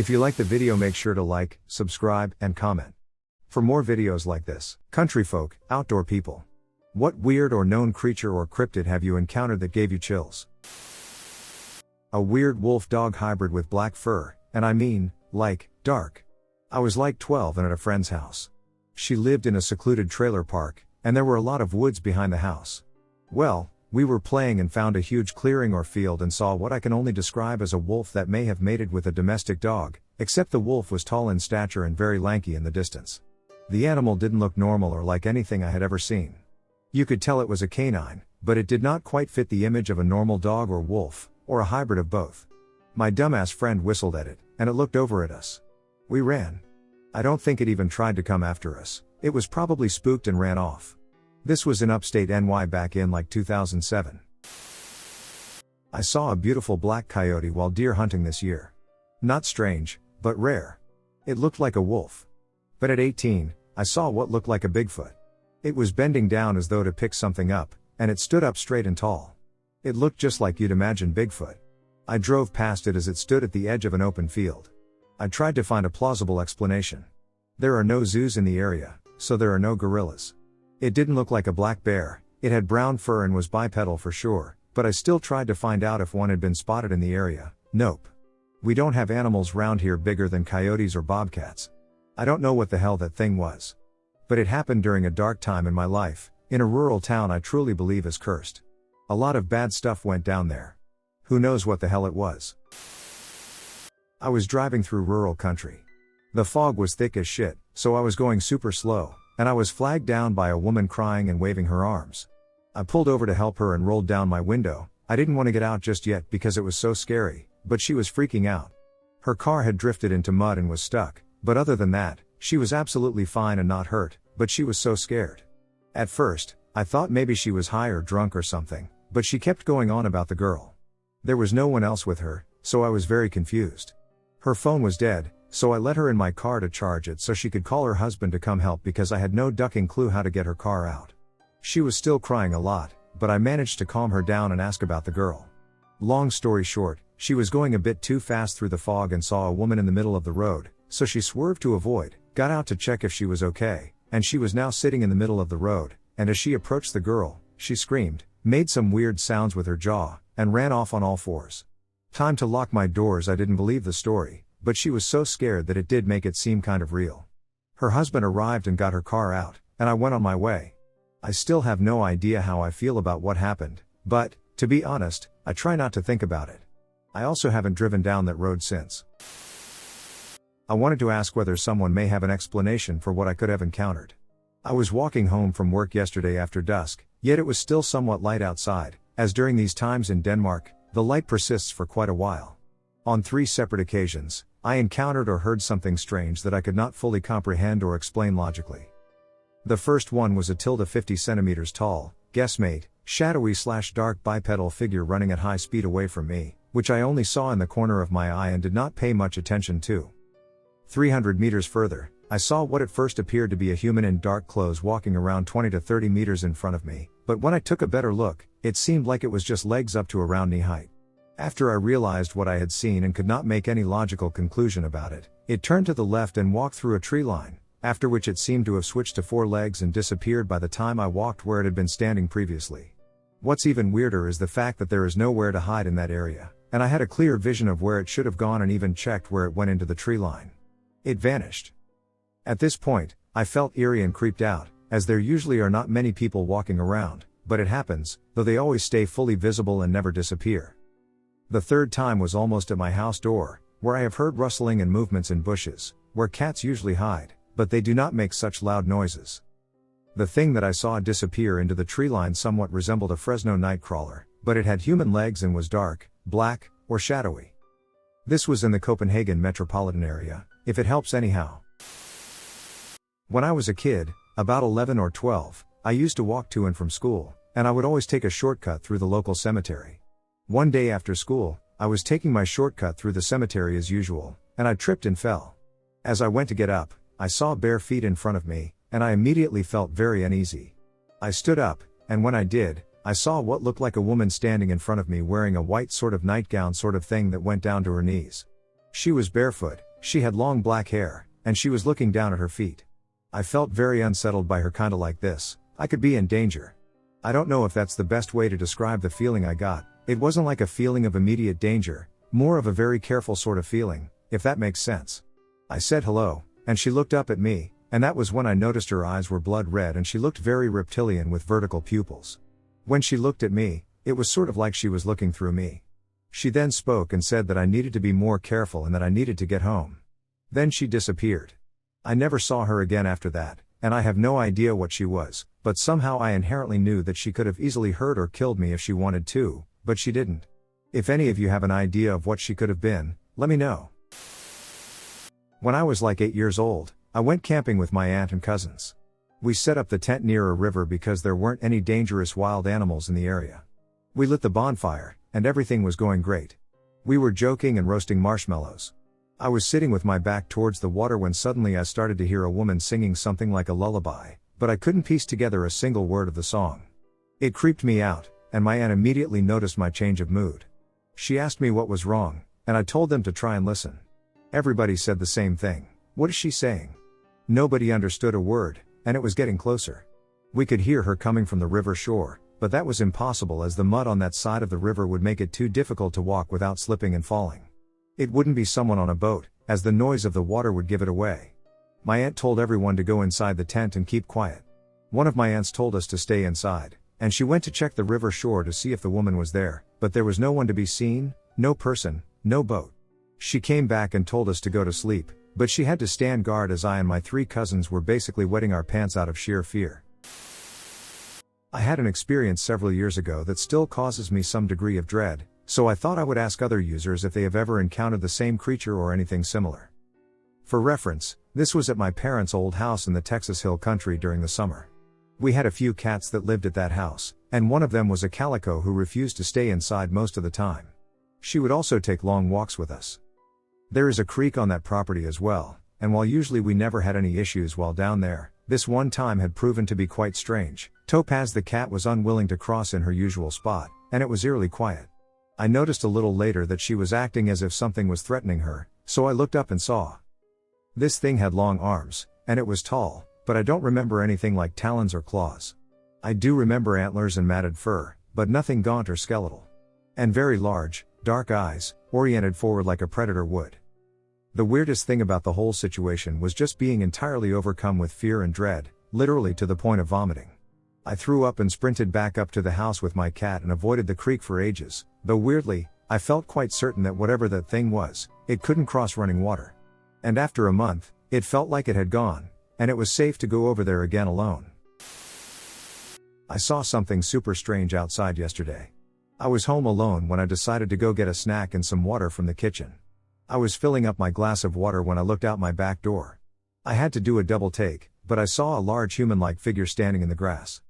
If you like the video, make sure to like, subscribe, and comment. For more videos like this. Countryfolk, outdoor people. What weird or known creature or cryptid have you encountered that gave you chills? A weird wolf-dog hybrid with black fur, and I mean, like, dark. I was like 12 and at a friend's house. She lived in a secluded trailer park, and there were a lot of woods behind the house. Well, we were playing and found a huge clearing or field and saw what I can only describe as a wolf that may have mated with a domestic dog, except the wolf was tall in stature and very lanky in the distance. The animal didn't look normal or like anything I had ever seen. You could tell it was a canine, but it did not quite fit the image of a normal dog or wolf, or a hybrid of both. My dumbass friend whistled at it, and it looked over at us. We ran. I don't think it even tried to come after us, it was probably spooked and ran off. This was in upstate NY back in like 2007. I saw a beautiful black coyote while deer hunting this year. Not strange, but rare. It looked like a wolf. But at 18, I saw what looked like a Bigfoot. It was bending down as though to pick something up, and it stood up straight and tall. It looked just like you'd imagine Bigfoot. I drove past it as it stood at the edge of an open field. I tried to find a plausible explanation. There are no zoos in the area, so there are no gorillas. It didn't look like a black bear, it had brown fur and was bipedal for sure, but I still tried to find out if one had been spotted in the area. Nope. We don't have animals round here bigger than coyotes or bobcats. I don't know what the hell that thing was. But it happened during a dark time in my life, in a rural town I truly believe is cursed. A lot of bad stuff went down there. Who knows what the hell it was? I was driving through rural country. The fog was thick as shit, so I was going super slow, and I was flagged down by a woman crying and waving her arms. I pulled over to help her and rolled down my window. I didn't want to get out just yet because it was so scary, but she was freaking out. Her car had drifted into mud and was stuck, but other than that, she was absolutely fine and not hurt, but she was so scared. At first, I thought maybe she was high or drunk or something, but she kept going on about the girl. There was no one else with her, so I was very confused. Her phone was dead, so I let her in my car to charge it so she could call her husband to come help because I had no ducking clue how to get her car out. She was still crying a lot, but I managed to calm her down and ask about the girl. Long story short, she was going a bit too fast through the fog and saw a woman in the middle of the road, so she swerved to avoid, got out to check if she was okay, and she was now sitting in the middle of the road, and as she approached the girl, she screamed, made some weird sounds with her jaw, and ran off on all fours. Time to lock my doors. I didn't believe the story, but she was so scared that it did make it seem kind of real. Her husband arrived and got her car out, and I went on my way. I still have no idea how I feel about what happened, but, to be honest, I try not to think about it. I also haven't driven down that road since. I wanted to ask whether someone may have an explanation for what I could have encountered. I was walking home from work yesterday after dusk, yet it was still somewhat light outside, as during these times in Denmark, the light persists for quite a while. On 3 separate occasions, I encountered or heard something strange that I could not fully comprehend or explain logically. The first one was a 50 centimeters tall, guessmate, shadowy/dark bipedal figure running at high speed away from me, which I only saw in the corner of my eye and did not pay much attention to. 300 meters further, I saw what at first appeared to be a human in dark clothes walking around 20 to 30 meters in front of me, but when I took a better look, it seemed like it was just legs up to around knee height. After I realized what I had seen and could not make any logical conclusion about it, it turned to the left and walked through a tree line, after which it seemed to have switched to 4 legs and disappeared by the time I walked where it had been standing previously. What's even weirder is the fact that there is nowhere to hide in that area, and I had a clear vision of where it should have gone and even checked where it went into the tree line. It vanished. At this point, I felt eerie and creeped out, as there usually are not many people walking around, but it happens, though they always stay fully visible and never disappear. The third time was almost at my house door, where I have heard rustling and movements in bushes, where cats usually hide, but they do not make such loud noises. The thing that I saw disappear into the tree line somewhat resembled a Fresno nightcrawler, but it had human legs and was dark, black, or shadowy. This was in the Copenhagen metropolitan area, if it helps anyhow. When I was a kid, about 11 or 12, I used to walk to and from school, and I would always take a shortcut through the local cemetery. One day after school, I was taking my shortcut through the cemetery as usual, and I tripped and fell. As I went to get up, I saw bare feet in front of me, and I immediately felt very uneasy. I stood up, and when I did, I saw what looked like a woman standing in front of me wearing a white sort of nightgown sort of thing that went down to her knees. She was barefoot, She had long black hair, and she was looking down at her feet. I felt very unsettled by her, kinda like this. I could be in danger. I don't know if that's the best way to describe the feeling I got. It wasn't like a feeling of immediate danger, more of a very careful sort of feeling, if that makes sense. I said hello, and she looked up at me, and that was when I noticed her eyes were blood red and she looked very reptilian with vertical pupils. When she looked at me, it was sort of like she was looking through me. She then spoke and said that I needed to be more careful and that I needed to get home. Then she disappeared. I never saw her again after that, and I have no idea what she was, but somehow I inherently knew that she could have easily hurt or killed me if she wanted to, but she didn't. If any of you have an idea of what she could have been, let me know. When I was like 8 years old, I went camping with my aunt and cousins. We set up the tent near a river because there weren't any dangerous wild animals in the area. We lit the bonfire, and everything was going great. We were joking and roasting marshmallows. I was sitting with my back towards the water when suddenly I started to hear a woman singing something like a lullaby, but I couldn't piece together a single word of the song. It creeped me out, and my aunt immediately noticed my change of mood. She asked me what was wrong, and I told them to try and listen. Everybody said the same thing. What is she saying? Nobody understood a word, and it was getting closer. We could hear her coming from the river shore, but that was impossible as the mud on that side of the river would make it too difficult to walk without slipping and falling. It wouldn't be someone on a boat, as the noise of the water would give it away. My aunt told everyone to go inside the tent and keep quiet. One of my aunts told us to stay inside, and she went to check the river shore to see if the woman was there, but there was no one to be seen, no person, no boat. She came back and told us to go to sleep, but she had to stand guard as I and my 3 cousins were basically wetting our pants out of sheer fear. I had an experience several years ago that still causes me some degree of dread, so I thought I would ask other users if they have ever encountered the same creature or anything similar. For reference, this was at my parents' old house in the Texas Hill Country during the summer. We had a few cats that lived at that house, and one of them was a calico who refused to stay inside most of the time. She would also take long walks with us. There is a creek on that property as well, and while usually we never had any issues while down there, this one time had proven to be quite strange. Topaz the cat was unwilling to cross in her usual spot, and it was eerily quiet. I noticed a little later that she was acting as if something was threatening her, so I looked up and saw. This thing had long arms, and it was tall, but I don't remember anything like talons or claws. I do remember antlers and matted fur, but nothing gaunt or skeletal. And very large, dark eyes, oriented forward like a predator would. The weirdest thing about the whole situation was just being entirely overcome with fear and dread, literally to the point of vomiting. I threw up and sprinted back up to the house with my cat and avoided the creek for ages, though weirdly, I felt quite certain that whatever that thing was, it couldn't cross running water. And after a month, it felt like it had gone, and it was safe to go over there again alone. I saw something super strange outside yesterday. I was home alone when I decided to go get a snack and some water from the kitchen. I was filling up my glass of water when I looked out my back door. I had to do a double take, but I saw a large human-like figure standing in the grass.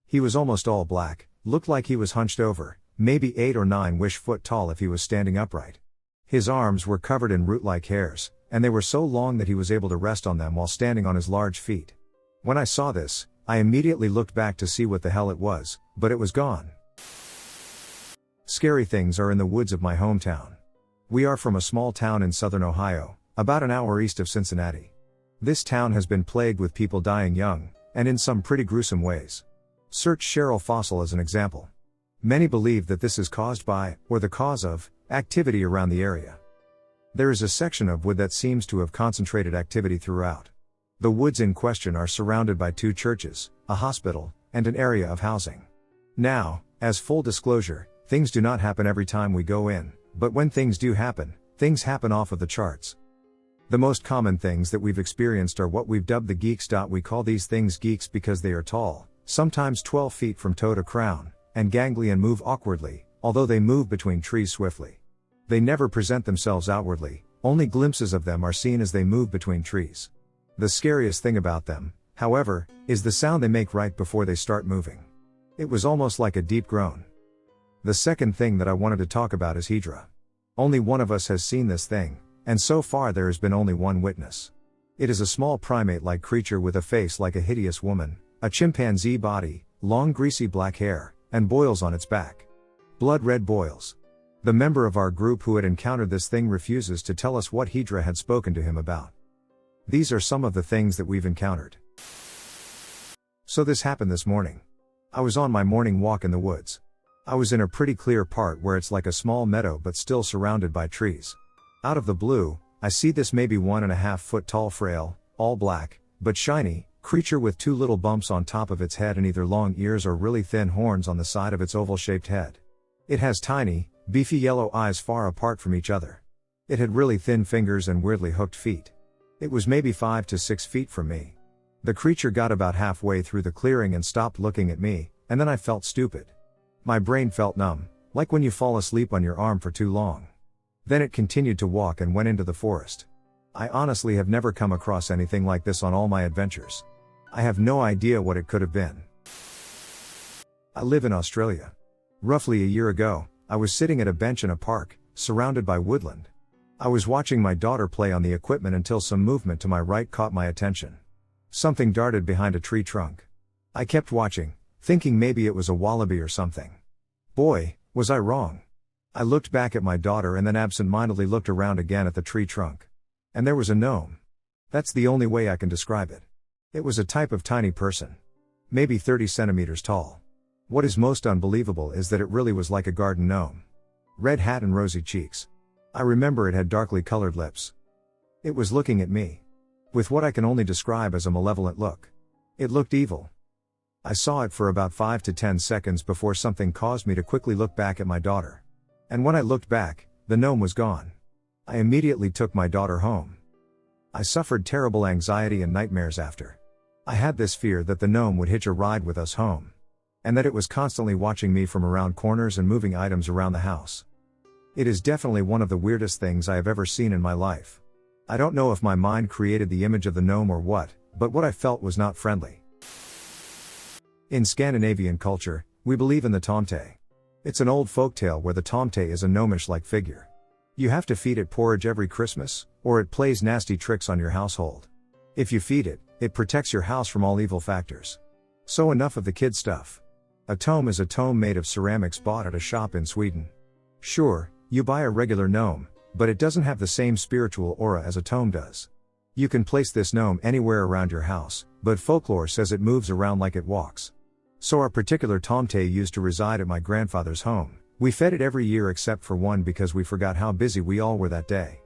He was almost all black, looked like he was hunched over, maybe 8 or 9 foot tall if he was standing upright. His arms were covered in root-like hairs, and they were so long that he was able to rest on them while standing on his large feet. When I saw this, I immediately looked back to see what the hell it was, but it was gone. Scary things are in the woods of my hometown. We are from a small town in southern Ohio, about an hour east of Cincinnati. This town has been plagued with people dying young, and in some pretty gruesome ways. Search Cheryl Fossil as an example. Many believe that this is caused by, or the cause of, activity around the area. There is a section of wood that seems to have concentrated activity throughout. The woods in question are surrounded by 2 churches, a hospital, and an area of housing. Now, as full disclosure, things do not happen every time we go in, but when things do happen, things happen off of the charts. The most common things that we've experienced are what we've dubbed the geeks. We call these things geeks because they are tall, sometimes 12 feet from toe to crown, and gangly and move awkwardly, although they move between trees swiftly. They never present themselves outwardly, only glimpses of them are seen as they move between trees. The scariest thing about them, however, is the sound they make right before they start moving. It was almost like a deep groan. The second thing that I wanted to talk about is Hydra. Only one of us has seen this thing, and so far there has been only one witness. It is a small primate-like creature with a face like a hideous woman, a chimpanzee body, long greasy black hair, and boils on its back. Blood red boils. The member of our group who had encountered this thing refuses to tell us what Hydra had spoken to him about. These are some of the things that we've encountered. So this happened this morning. I was on my morning walk in the woods. I was in a pretty clear part where it's like a small meadow but still surrounded by trees. Out of the blue, I see this maybe 1.5 foot tall frail, all black, but shiny, creature with 2 little bumps on top of its head and either long ears or really thin horns on the side of its oval-shaped head. It has tiny, beefy yellow eyes far apart from each other. It had really thin fingers and weirdly hooked feet. It was maybe 5 to 6 feet from me. The creature got about halfway through the clearing and stopped looking at me, and then I felt stupid. My brain felt numb, like when you fall asleep on your arm for too long. Then it continued to walk and went into the forest. I honestly have never come across anything like this on all my adventures. I have no idea what it could have been. I live in Australia. Roughly a year ago, I was sitting at a bench in a park, surrounded by woodland. I was watching my daughter play on the equipment until some movement to my right caught my attention. Something darted behind a tree trunk. I kept watching, thinking maybe it was a wallaby or something. Boy, was I wrong. I looked back at my daughter and then absent-mindedly looked around again at the tree trunk. And there was a gnome. That's the only way I can describe it. It was a type of tiny person. Maybe 30 centimeters tall. What is most unbelievable is that it really was like a garden gnome. Red hat and rosy cheeks. I remember it had darkly colored lips. It was looking at me. With what I can only describe as a malevolent look. It looked evil. I saw it for about 5 to 10 seconds before something caused me to quickly look back at my daughter. And when I looked back, the gnome was gone. I immediately took my daughter home. I suffered terrible anxiety and nightmares after. I had this fear that the gnome would hitch a ride with us home. And that it was constantly watching me from around corners and moving items around the house. It is definitely one of the weirdest things I have ever seen in my life. I don't know if my mind created the image of the gnome or what, but what I felt was not friendly. In Scandinavian culture, we believe in the tomte. It's an old folktale where the tomte is a gnomish-like figure. You have to feed it porridge every Christmas, or it plays nasty tricks on your household. If you feed it, it protects your house from all evil factors. So enough of the kid stuff. A tome is a tome made of ceramics bought at a shop in Sweden. Sure, you buy a regular gnome, but it doesn't have the same spiritual aura as a tome does. You can place this gnome anywhere around your house, but folklore says it moves around like it walks. So our particular tomte used to reside at my grandfather's home. We fed it every year except for one because we forgot how busy we all were that day.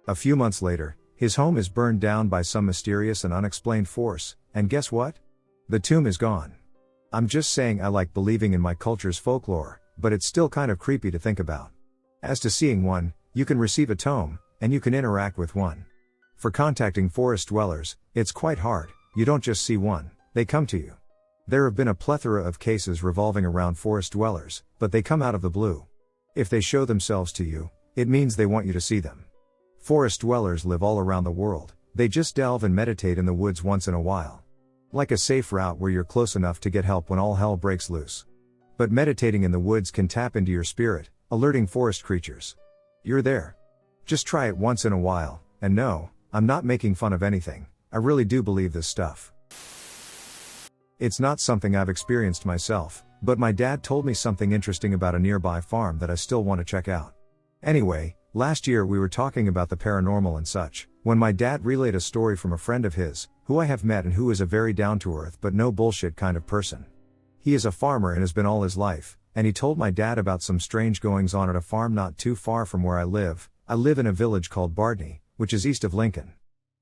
A few months later, his home is burned down by some mysterious and unexplained force, and guess what? The tomb is gone. I'm just saying I like believing in my culture's folklore, but it's still kind of creepy to think about. As to seeing one, you can receive a tome, and you can interact with one. For contacting forest dwellers, it's quite hard. You don't just see one, they come to you. There have been a plethora of cases revolving around forest dwellers, but they come out of the blue. If they show themselves to you, it means they want you to see them. Forest dwellers live all around the world, they just delve and meditate in the woods once in a while. Like a safe route where you're close enough to get help when all hell breaks loose. But meditating in the woods can tap into your spirit, alerting forest creatures. You're there. Just try it once in a while, and no, I'm not making fun of anything, I really do believe this stuff. It's not something I've experienced myself, but my dad told me something interesting about a nearby farm that I still want to check out. Anyway, last year we were talking about the paranormal and such, when my dad relayed a story from a friend of his, who I have met and who is a very down-to-earth but no bullshit kind of person. He is a farmer and has been all his life, and he told my dad about some strange goings-on at a farm not too far from where I live. I live in a village called Bardney, which is east of Lincoln.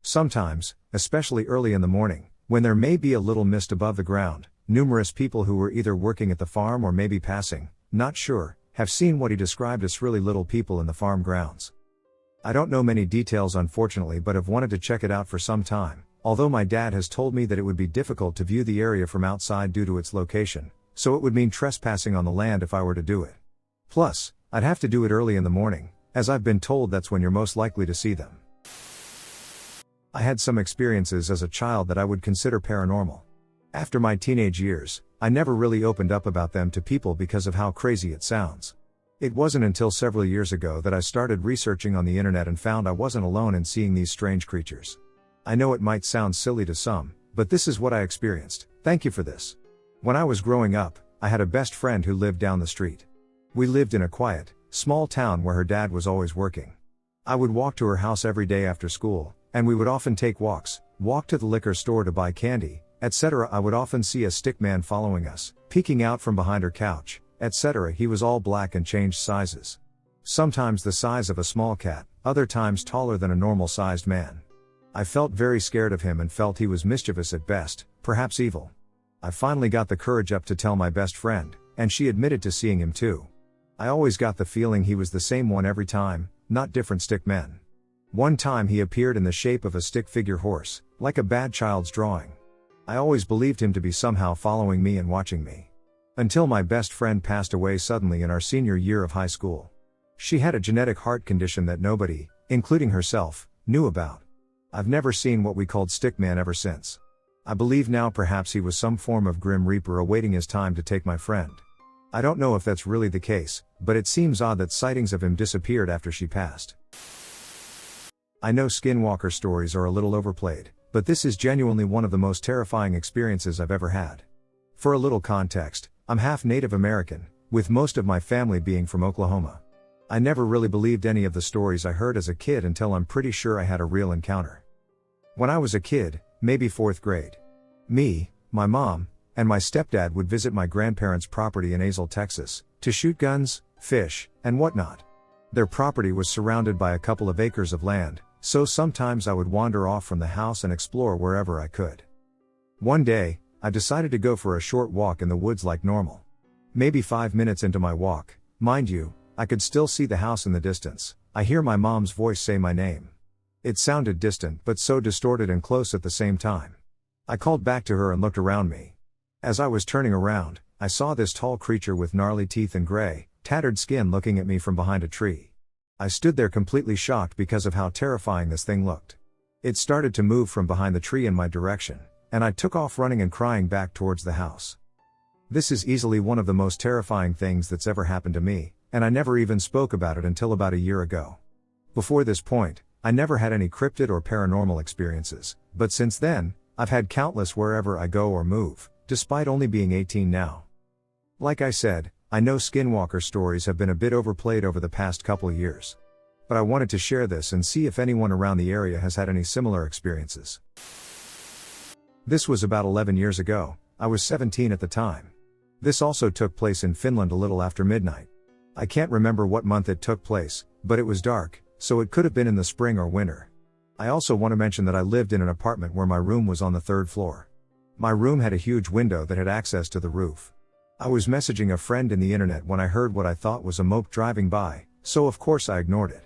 Sometimes, especially early in the morning, when there may be a little mist above the ground, numerous people who were either working at the farm or maybe passing, not sure, have seen what he described as really little people in the farm grounds. I don't know many details unfortunately, but have wanted to check it out for some time, although my dad has told me that it would be difficult to view the area from outside due to its location, so it would mean trespassing on the land if I were to do it. Plus, I'd have to do it early in the morning, as I've been told that's when you're most likely to see them. I had some experiences as a child that I would consider paranormal. After my teenage years, I never really opened up about them to people because of how crazy it sounds. It wasn't until several years ago that I started researching on the internet and found I wasn't alone in seeing these strange creatures. I know it might sound silly to some, but this is what I experienced. Thank you for this. When I was growing up, I had a best friend who lived down the street. We lived in a quiet, small town where her dad was always working. I would walk to her house every day after school, and we would often take walks, walk to the liquor store to buy candy, etc. I would often see a stick man following us, peeking out from behind her couch, etc. He was all black and changed sizes. Sometimes the size of a small cat, other times taller than a normal-sized man. I felt very scared of him and felt he was mischievous at best, perhaps evil. I finally got the courage up to tell my best friend, and she admitted to seeing him too. I always got the feeling he was the same one every time, not different stick men. One time he appeared in the shape of a stick figure horse, like a bad child's drawing. I always believed him to be somehow following me and watching me. Until my best friend passed away suddenly in our senior year of high school. She had a genetic heart condition that nobody, including herself, knew about. I've never seen what we called Stickman ever since. I believe now perhaps he was some form of Grim Reaper awaiting his time to take my friend. I don't know if that's really the case, but it seems odd that sightings of him disappeared after she passed. I know Skinwalker stories are a little overplayed, but this is genuinely one of the most terrifying experiences I've ever had. For a little context, I'm half Native American, with most of my family being from Oklahoma. I never really believed any of the stories I heard as a kid until I'm pretty sure I had a real encounter. When I was a kid, maybe 4th grade, me, my mom, and my stepdad would visit my grandparents' property in Azle, Texas, to shoot guns, fish, and whatnot. Their property was surrounded by a couple of acres of land, so sometimes I would wander off from the house and explore wherever I could. One day, I decided to go for a short walk in the woods like normal. Maybe 5 minutes into my walk, mind you, I could still see the house in the distance. I hear my mom's voice say my name. It sounded distant but so distorted and close at the same time. I called back to her and looked around me. As I was turning around, I saw this tall creature with gnarly teeth and gray, tattered skin looking at me from behind a tree. I stood there completely shocked because of how terrifying this thing looked. It started to move from behind the tree in my direction, and I took off running and crying back towards the house. This is easily one of the most terrifying things that's ever happened to me, and I never even spoke about it until about a year ago. Before this point, I never had any cryptid or paranormal experiences, but since then, I've had countless wherever I go or move, despite only being 18 now. Like I said, I know Skinwalker stories have been a bit overplayed over the past couple of years. But I wanted to share this and see if anyone around the area has had any similar experiences. This was about 11 years ago, I was 17 at the time. This also took place in Finland a little after midnight. I can't remember what month it took place, but it was dark, so it could have been in the spring or winter. I also want to mention that I lived in an apartment where my room was on the 3rd floor. My room had a huge window that had access to the roof. I was messaging a friend in the internet when I heard what I thought was a mope driving by, so of course I ignored it.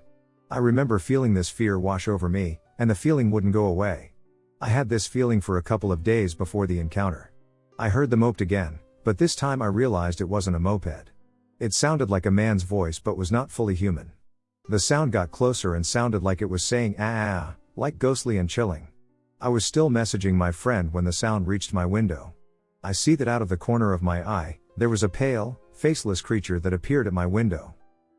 I remember feeling this fear wash over me, and the feeling wouldn't go away. I had this feeling for a couple of days before the encounter. I heard the mope again, but this time I realized it wasn't a moped. It sounded like a man's voice but was not fully human. The sound got closer and sounded like it was saying ah, like ghostly and chilling. I was still messaging my friend when the sound reached my window. I see that out of the corner of my eye, there was a pale, faceless creature that appeared at my window.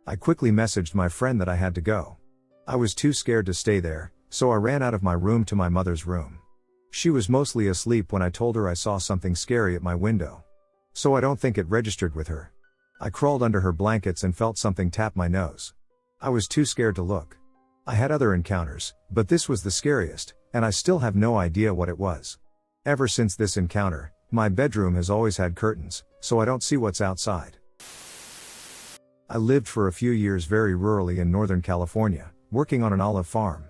I quickly messaged my friend that I had to go. I was too scared to stay there, so I ran out of my room to my mother's room. She was mostly asleep when I told her I saw something scary at my window. So I don't think it registered with her. I crawled under her blankets and felt something tap my nose. I was too scared to look. I had other encounters, but this was the scariest, and I still have no idea what it was. Ever since this encounter, my bedroom has always had curtains, so I don't see what's outside. I lived for a few years very rurally in Northern California, working on an olive farm.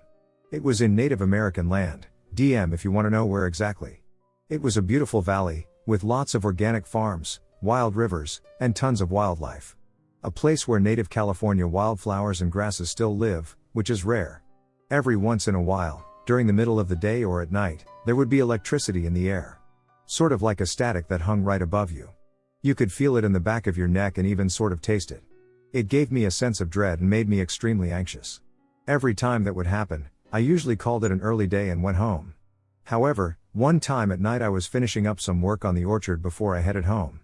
It was in Native American land, DM if you want to know where exactly. It was a beautiful valley, with lots of organic farms, wild rivers, and tons of wildlife. A place where native California wildflowers and grasses still live, which is rare. Every once in a while, during the middle of the day or at night, there would be electricity in the air. Sort of like a static that hung right above you. You could feel it in the back of your neck and even sort of taste it. It gave me a sense of dread and made me extremely anxious. Every time that would happen, I usually called it an early day and went home. However, one time at night I was finishing up some work on the orchard before I headed home.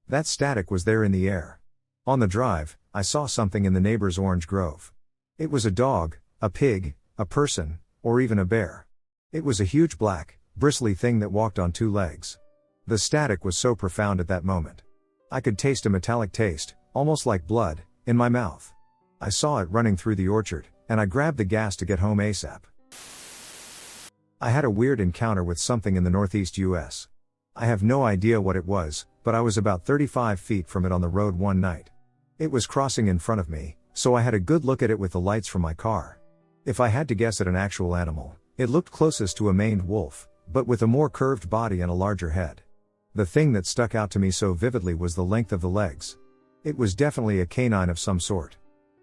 That static was there in the air. On the drive, I saw something in the neighbor's orange grove. It was a dog, a pig, a person, or even a bear. It was a huge black, bristly thing that walked on 2 legs. The static was so profound at that moment. I could taste a metallic taste, almost like blood, in my mouth. I saw it running through the orchard, and I grabbed the gas to get home ASAP. I had a weird encounter with something in the northeast US. I have no idea what it was, but I was about 35 feet from it on the road one night. It was crossing in front of me, so I had a good look at it with the lights from my car. If I had to guess at an actual animal, it looked closest to a maned wolf, but with a more curved body and a larger head. The thing that stuck out to me so vividly was the length of the legs. It was definitely a canine of some sort.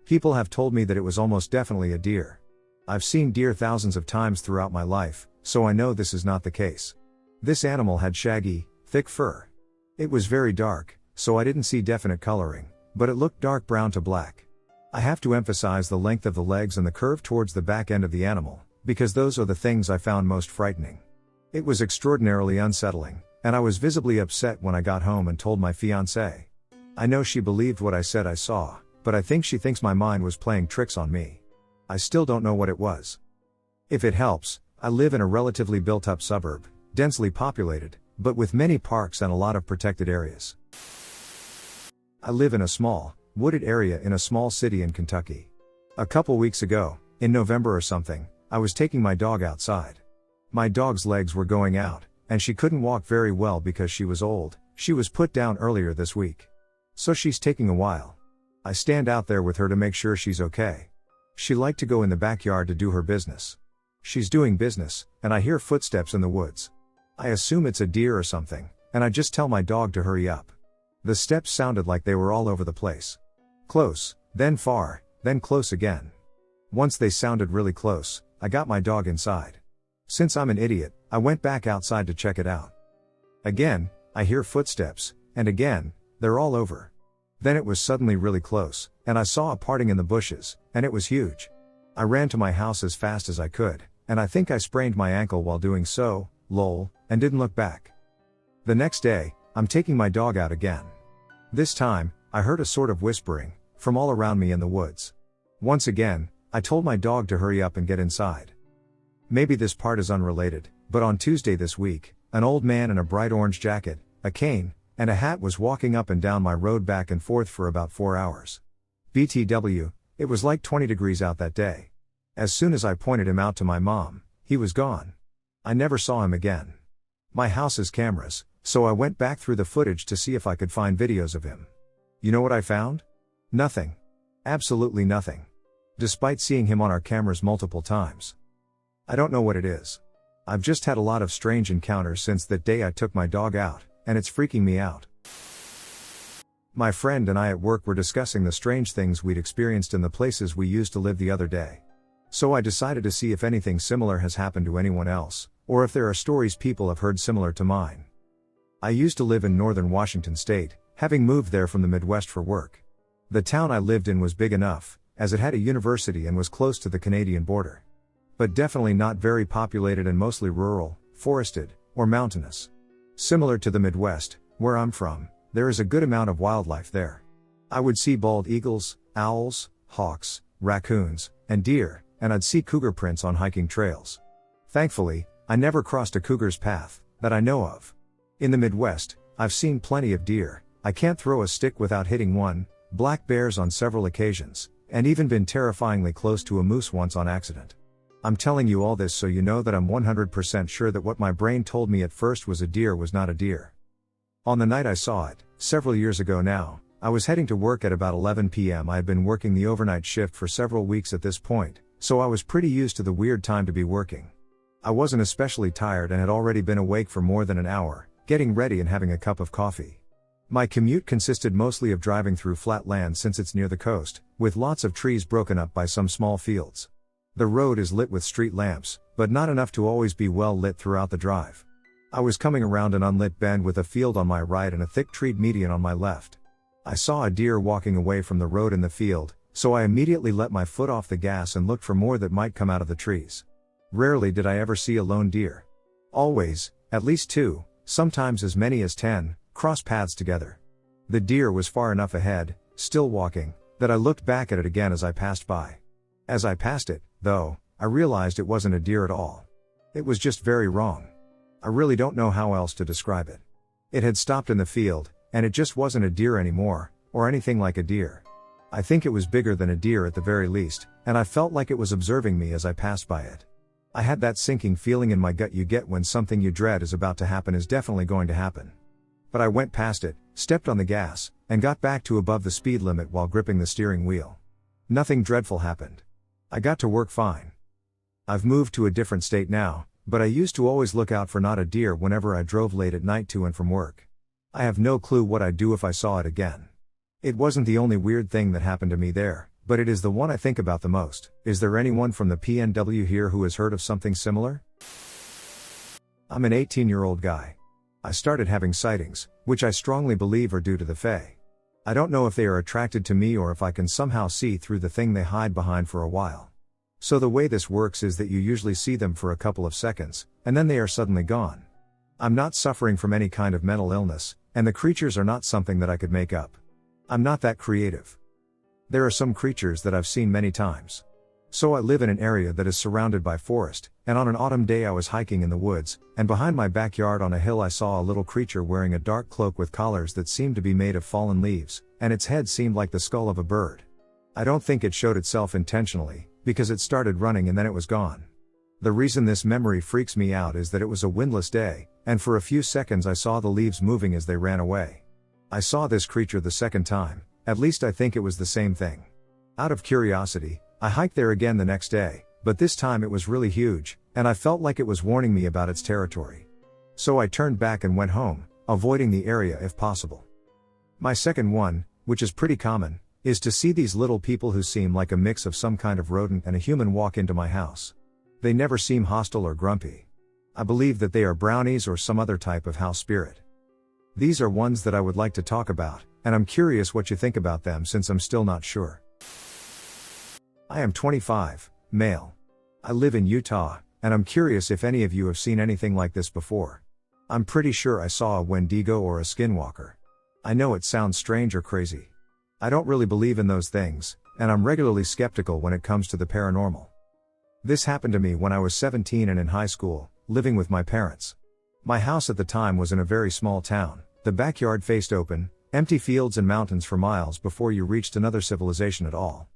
People have told me that it was almost definitely a deer. I've seen deer thousands of times throughout my life, so I know this is not the case. This animal had shaggy, thick fur. It was very dark, so I didn't see definite coloring, but it looked dark brown to black. I have to emphasize the length of the legs and the curve towards the back end of the animal, because those are the things I found most frightening. It was extraordinarily unsettling, and I was visibly upset when I got home and told my fiancée. I know she believed what I said I saw, but I think she thinks my mind was playing tricks on me. I still don't know what it was. If it helps, I live in a relatively built-up suburb, densely populated, but with many parks and a lot of protected areas. I live in a small, wooded area in a small city in Kentucky. A couple weeks ago, in November or something, I was taking my dog outside. My dog's legs were going out, and she couldn't walk very well because she was old. She was put down earlier this week. So she's taking a while. I stand out there with her to make sure she's okay. She liked to go in the backyard to do her business. She's doing business, and I hear footsteps in the woods. I assume it's a deer or something, and I just tell my dog to hurry up. The steps sounded like they were all over the place. Close, then far, then close again. Once they sounded really close, I got my dog inside. Since I'm an idiot, I went back outside to check it out. Again, I hear footsteps, and again, they're all over. Then it was suddenly really close, and I saw a parting in the bushes, and it was huge. I ran to my house as fast as I could, and I think I sprained my ankle while doing so, lol, and didn't look back. The next day, I'm taking my dog out again. This time, I heard a sort of whispering, from all around me in the woods. Once again, I told my dog to hurry up and get inside. Maybe this part is unrelated, but on Tuesday this week, an old man in a bright orange jacket, a cane, and a hat was walking up and down my road back and forth for about 4 hours. BTW, it was like 20 degrees out that day. As soon as I pointed him out to my mom, he was gone. I never saw him again. My house has cameras, so I went back through the footage to see if I could find videos of him. You know what I found? Nothing. Absolutely nothing. Despite seeing him on our cameras multiple times. I don't know what it is. I've just had a lot of strange encounters since that day I took my dog out, and it's freaking me out. My friend and I at work were discussing the strange things we'd experienced in the places we used to live the other day. So I decided to see if anything similar has happened to anyone else, or if there are stories people have heard similar to mine. I used to live in northern Washington state, having moved there from the Midwest for work. The town I lived in was big enough, as it had a university and was close to the Canadian border. But definitely not very populated and mostly rural, forested, or mountainous. Similar to the Midwest, where I'm from, there is a good amount of wildlife there. I would see bald eagles, owls, hawks, raccoons, and deer, and I'd see cougar prints on hiking trails. Thankfully, I never crossed a cougar's path, that I know of. In the Midwest, I've seen plenty of deer, I can't throw a stick without hitting one, black bears on several occasions, and even been terrifyingly close to a moose once on accident. I'm telling you all this so you know that I'm 100% sure that what my brain told me at first was a deer was not a deer. On the night I saw it, several years ago now, I was heading to work at about 11 p.m. I had been working the overnight shift for several weeks at this point, so I was pretty used to the weird time to be working. I wasn't especially tired and had already been awake for more than an hour, getting ready and having a cup of coffee. My commute consisted mostly of driving through flat land since it's near the coast, with lots of trees broken up by some small fields. The road is lit with street lamps, but not enough to always be well lit throughout the drive. I was coming around an unlit bend with a field on my right and a thick treed median on my left. I saw a deer walking away from the road in the field, so I immediately let my foot off the gas and looked for more that might come out of the trees. Rarely did I ever see a lone deer. Always, at least 2, sometimes as many as 10, cross paths together. The deer was far enough ahead, still walking, that I looked back at it again as I passed by. As I passed it, though, I realized it wasn't a deer at all. It was just very wrong. I really don't know how else to describe it. It had stopped in the field, and it just wasn't a deer anymore, or anything like a deer. I think it was bigger than a deer at the very least, and I felt like it was observing me as I passed by it. I had that sinking feeling in my gut you get when something you dread is about to happen is definitely going to happen. But I went past it, stepped on the gas, and got back to above the speed limit while gripping the steering wheel. Nothing dreadful happened. I got to work fine. I've moved to a different state now, but I used to always look out for not a deer whenever I drove late at night to and from work. I have no clue what I'd do if I saw it again. It wasn't the only weird thing that happened to me there, but it is the one I think about the most. Is there anyone from the PNW here who has heard of something similar? I'm an 18-year-old guy. I started having sightings, which I strongly believe are due to the Fae. I don't know if they are attracted to me or if I can somehow see through the thing they hide behind for a while. So the way this works is that you usually see them for a couple of seconds, and then they are suddenly gone. I'm not suffering from any kind of mental illness, and the creatures are not something that I could make up. I'm not that creative. There are some creatures that I've seen many times. So I live in an area that is surrounded by forest, and on an autumn day I was hiking in the woods, and behind my backyard on a hill I saw a little creature wearing a dark cloak with collars that seemed to be made of fallen leaves, and its head seemed like the skull of a bird. I don't think it showed itself intentionally, because it started running and then it was gone. The reason this memory freaks me out is that it was a windless day, and for a few seconds I saw the leaves moving as they ran away. I saw this creature the second time, at least I think it was the same thing. Out of curiosity, I hiked there again the next day, but this time it was really huge, and I felt like it was warning me about its territory. So I turned back and went home, avoiding the area if possible. My second one, which is pretty common, is to see these little people who seem like a mix of some kind of rodent and a human walk into my house. They never seem hostile or grumpy. I believe that they are brownies or some other type of house spirit. These are ones that I would like to talk about, and I'm curious what you think about them since I'm still not sure. I am 25, male. I live in Utah, and I'm curious if any of you have seen anything like this before. I'm pretty sure I saw a Wendigo or a Skinwalker. I know it sounds strange or crazy. I don't really believe in those things, and I'm regularly skeptical when it comes to the paranormal. This happened to me when I was 17 and in high school, living with my parents. My house at the time was in a very small town. The backyard faced open, empty fields and mountains for miles before you reached another civilization at all.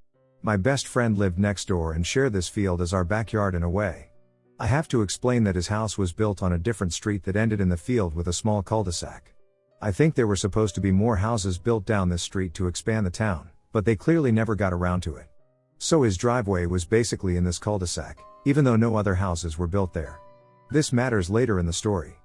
My best friend lived next door and shared this field as our backyard in a way. I have to explain that his house was built on a different street that ended in the field with a small cul-de-sac. I think there were supposed to be more houses built down this street to expand the town, but they clearly never got around to it. So his driveway was basically in this cul-de-sac, even though no other houses were built there. This matters later in the story.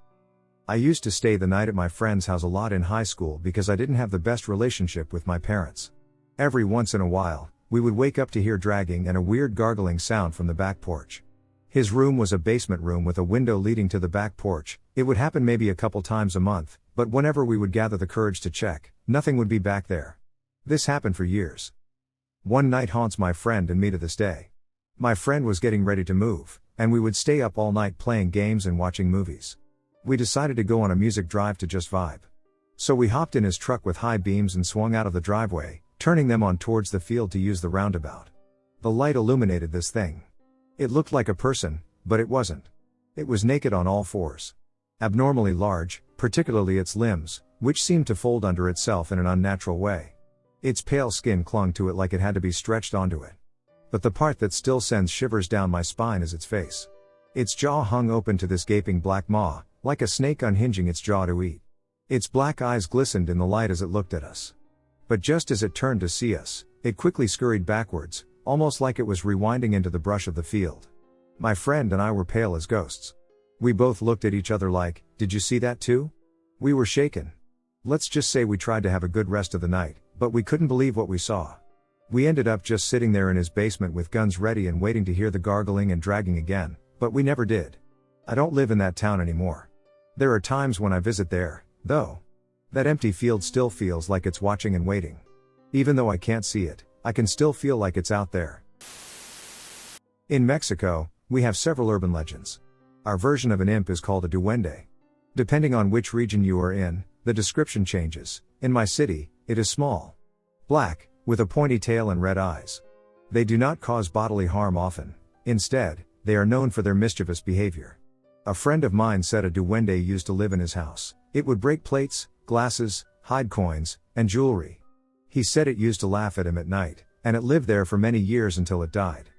I used to stay the night at my friend's house a lot in high school because I didn't have the best relationship with my parents. Every once in a while, we would wake up to hear dragging and a weird gargling sound from the back porch. His room was a basement room with a window leading to the back porch. It would happen maybe a couple times a month, but whenever we would gather the courage to check, nothing would be back there. This happened for years. One night haunts my friend and me to this day. My friend was getting ready to move, and we would stay up all night playing games and watching movies. We decided to go on a music drive to just vibe. So we hopped in his truck with high beams and swung out of the driveway, turning them on towards the field to use the roundabout. The light illuminated this thing. It looked like a person, but it wasn't. It was naked on all fours. Abnormally large, particularly its limbs, which seemed to fold under itself in an unnatural way. Its pale skin clung to it like it had to be stretched onto it. But the part that still sends shivers down my spine is its face. Its jaw hung open to this gaping black maw, like a snake unhinging its jaw to eat. Its black eyes glistened in the light as it looked at us. But just as it turned to see us, it quickly scurried backwards, almost like it was rewinding into the brush of the field. My friend and I were pale as ghosts. We both looked at each other like, "Did you see that too?" We were shaken. Let's just say we tried to have a good rest of the night, but we couldn't believe what we saw. We ended up just sitting there in his basement with guns ready and waiting to hear the gargling and dragging again, but we never did. I don't live in that town anymore. There are times when I visit there, though. That empty field still feels like it's watching and waiting. Even though I can't see it, I can still feel like it's out there. In Mexico, we have several urban legends. Our version of an imp is called a duende. Depending on which region you are in, the description changes. In my city, it is small, black, with a pointy tail and red eyes. They do not cause bodily harm often. Instead, they are known for their mischievous behavior. A friend of mine said a duende used to live in his house. It would break plates, glasses, hide coins, and jewelry. He said it used to laugh at him at night, and it lived there for many years until it died.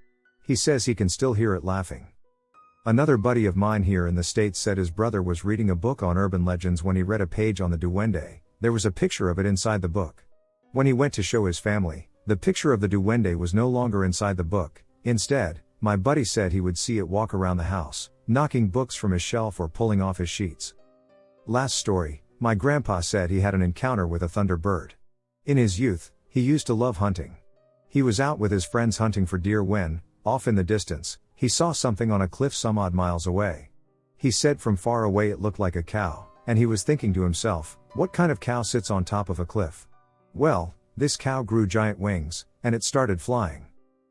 He says he can still hear it laughing. Another buddy of mine here in the States said his brother was reading a book on urban legends when he read a page on the Duende. There was a picture of it inside the book. When he went to show his family, the picture of the Duende was no longer inside the book. Instead, my buddy said he would see it walk around the house, knocking books from his shelf or pulling off his sheets. Last story, my grandpa said he had an encounter with a Thunderbird. In his youth, he used to love hunting. He was out with his friends hunting for deer when, off in the distance, he saw something on a cliff some odd miles away. He said from far away it looked like a cow, and he was thinking to himself, what kind of cow sits on top of a cliff? Well, this cow grew giant wings, and it started flying.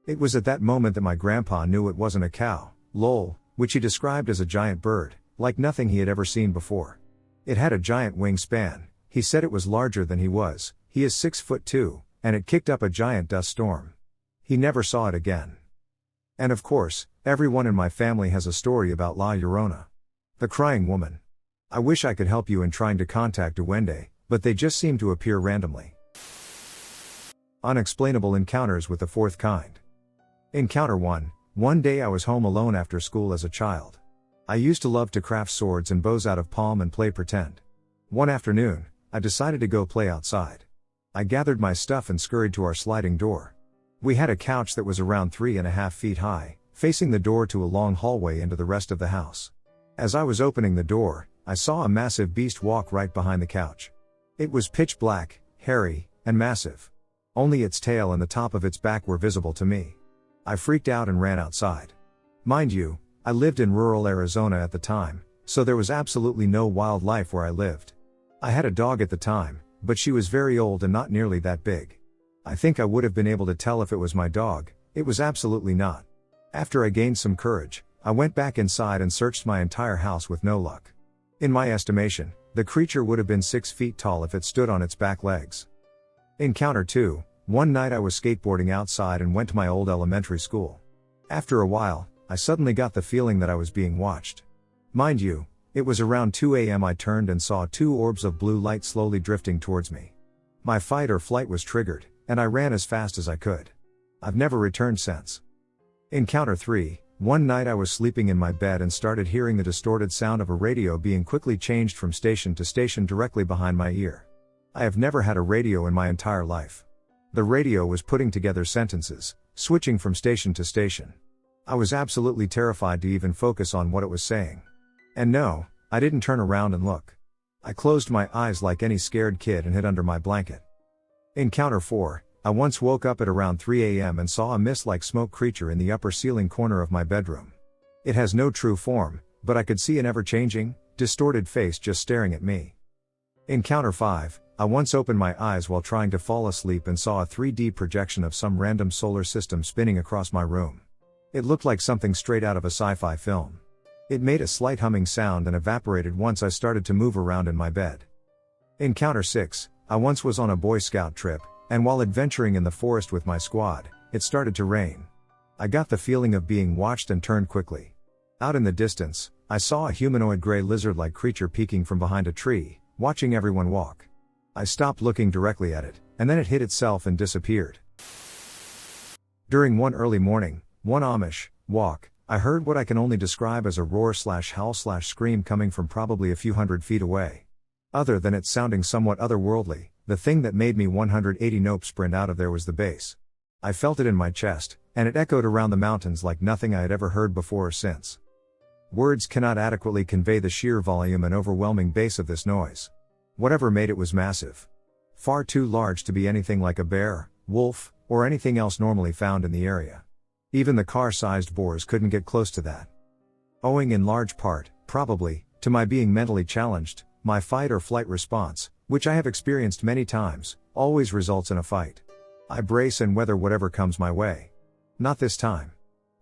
It was at that moment that my grandpa knew it wasn't a cow, lol, which he described as a giant bird, like nothing he had ever seen before. It had a giant wingspan. He said it was larger than he was. He is 6'2", and it kicked up a giant dust storm. He never saw it again. And of course, everyone in my family has a story about La Llorona, the crying woman. I wish I could help you in trying to contact Duende, but they just seem to appear randomly. Unexplainable encounters with the fourth kind. Encounter 1. One day I was home alone after school as a child. I used to love to craft swords and bows out of palm and play pretend. One afternoon, I decided to go play outside. I gathered my stuff and scurried to our sliding door. We had a couch that was around 3.5 feet high, facing the door to a long hallway into the rest of the house. As I was opening the door, I saw a massive beast walk right behind the couch. It was pitch black, hairy, and massive. Only its tail and the top of its back were visible to me. I freaked out and ran outside. Mind you, I lived in rural Arizona at the time, so there was absolutely no wildlife where I lived. I had a dog at the time, but she was very old and not nearly that big. I think I would have been able to tell if it was my dog. It was absolutely not. After I gained some courage, I went back inside and searched my entire house with no luck. In my estimation, the creature would have been 6 feet tall if it stood on its back legs. Encounter 2. One night I was skateboarding outside and went to my old elementary school. After a while, I suddenly got the feeling that I was being watched. Mind you, it was around 2 a.m. I turned and saw 2 orbs of blue light slowly drifting towards me. My fight or flight was triggered, and I ran as fast as I could. I've never returned since. Encounter 3. One night I was sleeping in my bed and started hearing the distorted sound of a radio being quickly changed from station to station directly behind my ear. I have never had a radio in my entire life. The radio was putting together sentences, switching from station to station. I was absolutely terrified to even focus on what it was saying. And no, I didn't turn around and look. I closed my eyes like any scared kid and hid under my blanket. Encounter 4. I once woke up at around 3 a.m. and saw a mist-like smoke creature in the upper ceiling corner of my bedroom. It has no true form, but I could see an ever-changing, distorted face just staring at me. Encounter 5. I once opened my eyes while trying to fall asleep and saw a 3D projection of some random solar system spinning across my room. It looked like something straight out of a sci-fi film. It made a slight humming sound and evaporated once I started to move around in my bed. Encounter 6. I once was on a Boy Scout trip, and while adventuring in the forest with my squad, it started to rain. I got the feeling of being watched and turned quickly. Out in the distance, I saw a humanoid gray lizard-like creature peeking from behind a tree, watching everyone walk. I stopped looking directly at it, and then it hid itself and disappeared. During one early morning, one Amish walk, I heard what I can only describe as a roar/howl/scream coming from probably a few hundred feet away. Other than it sounding somewhat otherworldly, the thing that made me 180 nope sprint out of there was the bass. I felt it in my chest, and it echoed around the mountains like nothing I had ever heard before or since. Words cannot adequately convey the sheer volume and overwhelming bass of this noise. Whatever made it was massive. Far too large to be anything like a bear, wolf, or anything else normally found in the area. Even the car-sized boars couldn't get close to that. Owing in large part, probably, to my being mentally challenged, my fight or flight response, which I have experienced many times, always results in a fight. I brace and weather whatever comes my way. Not this time.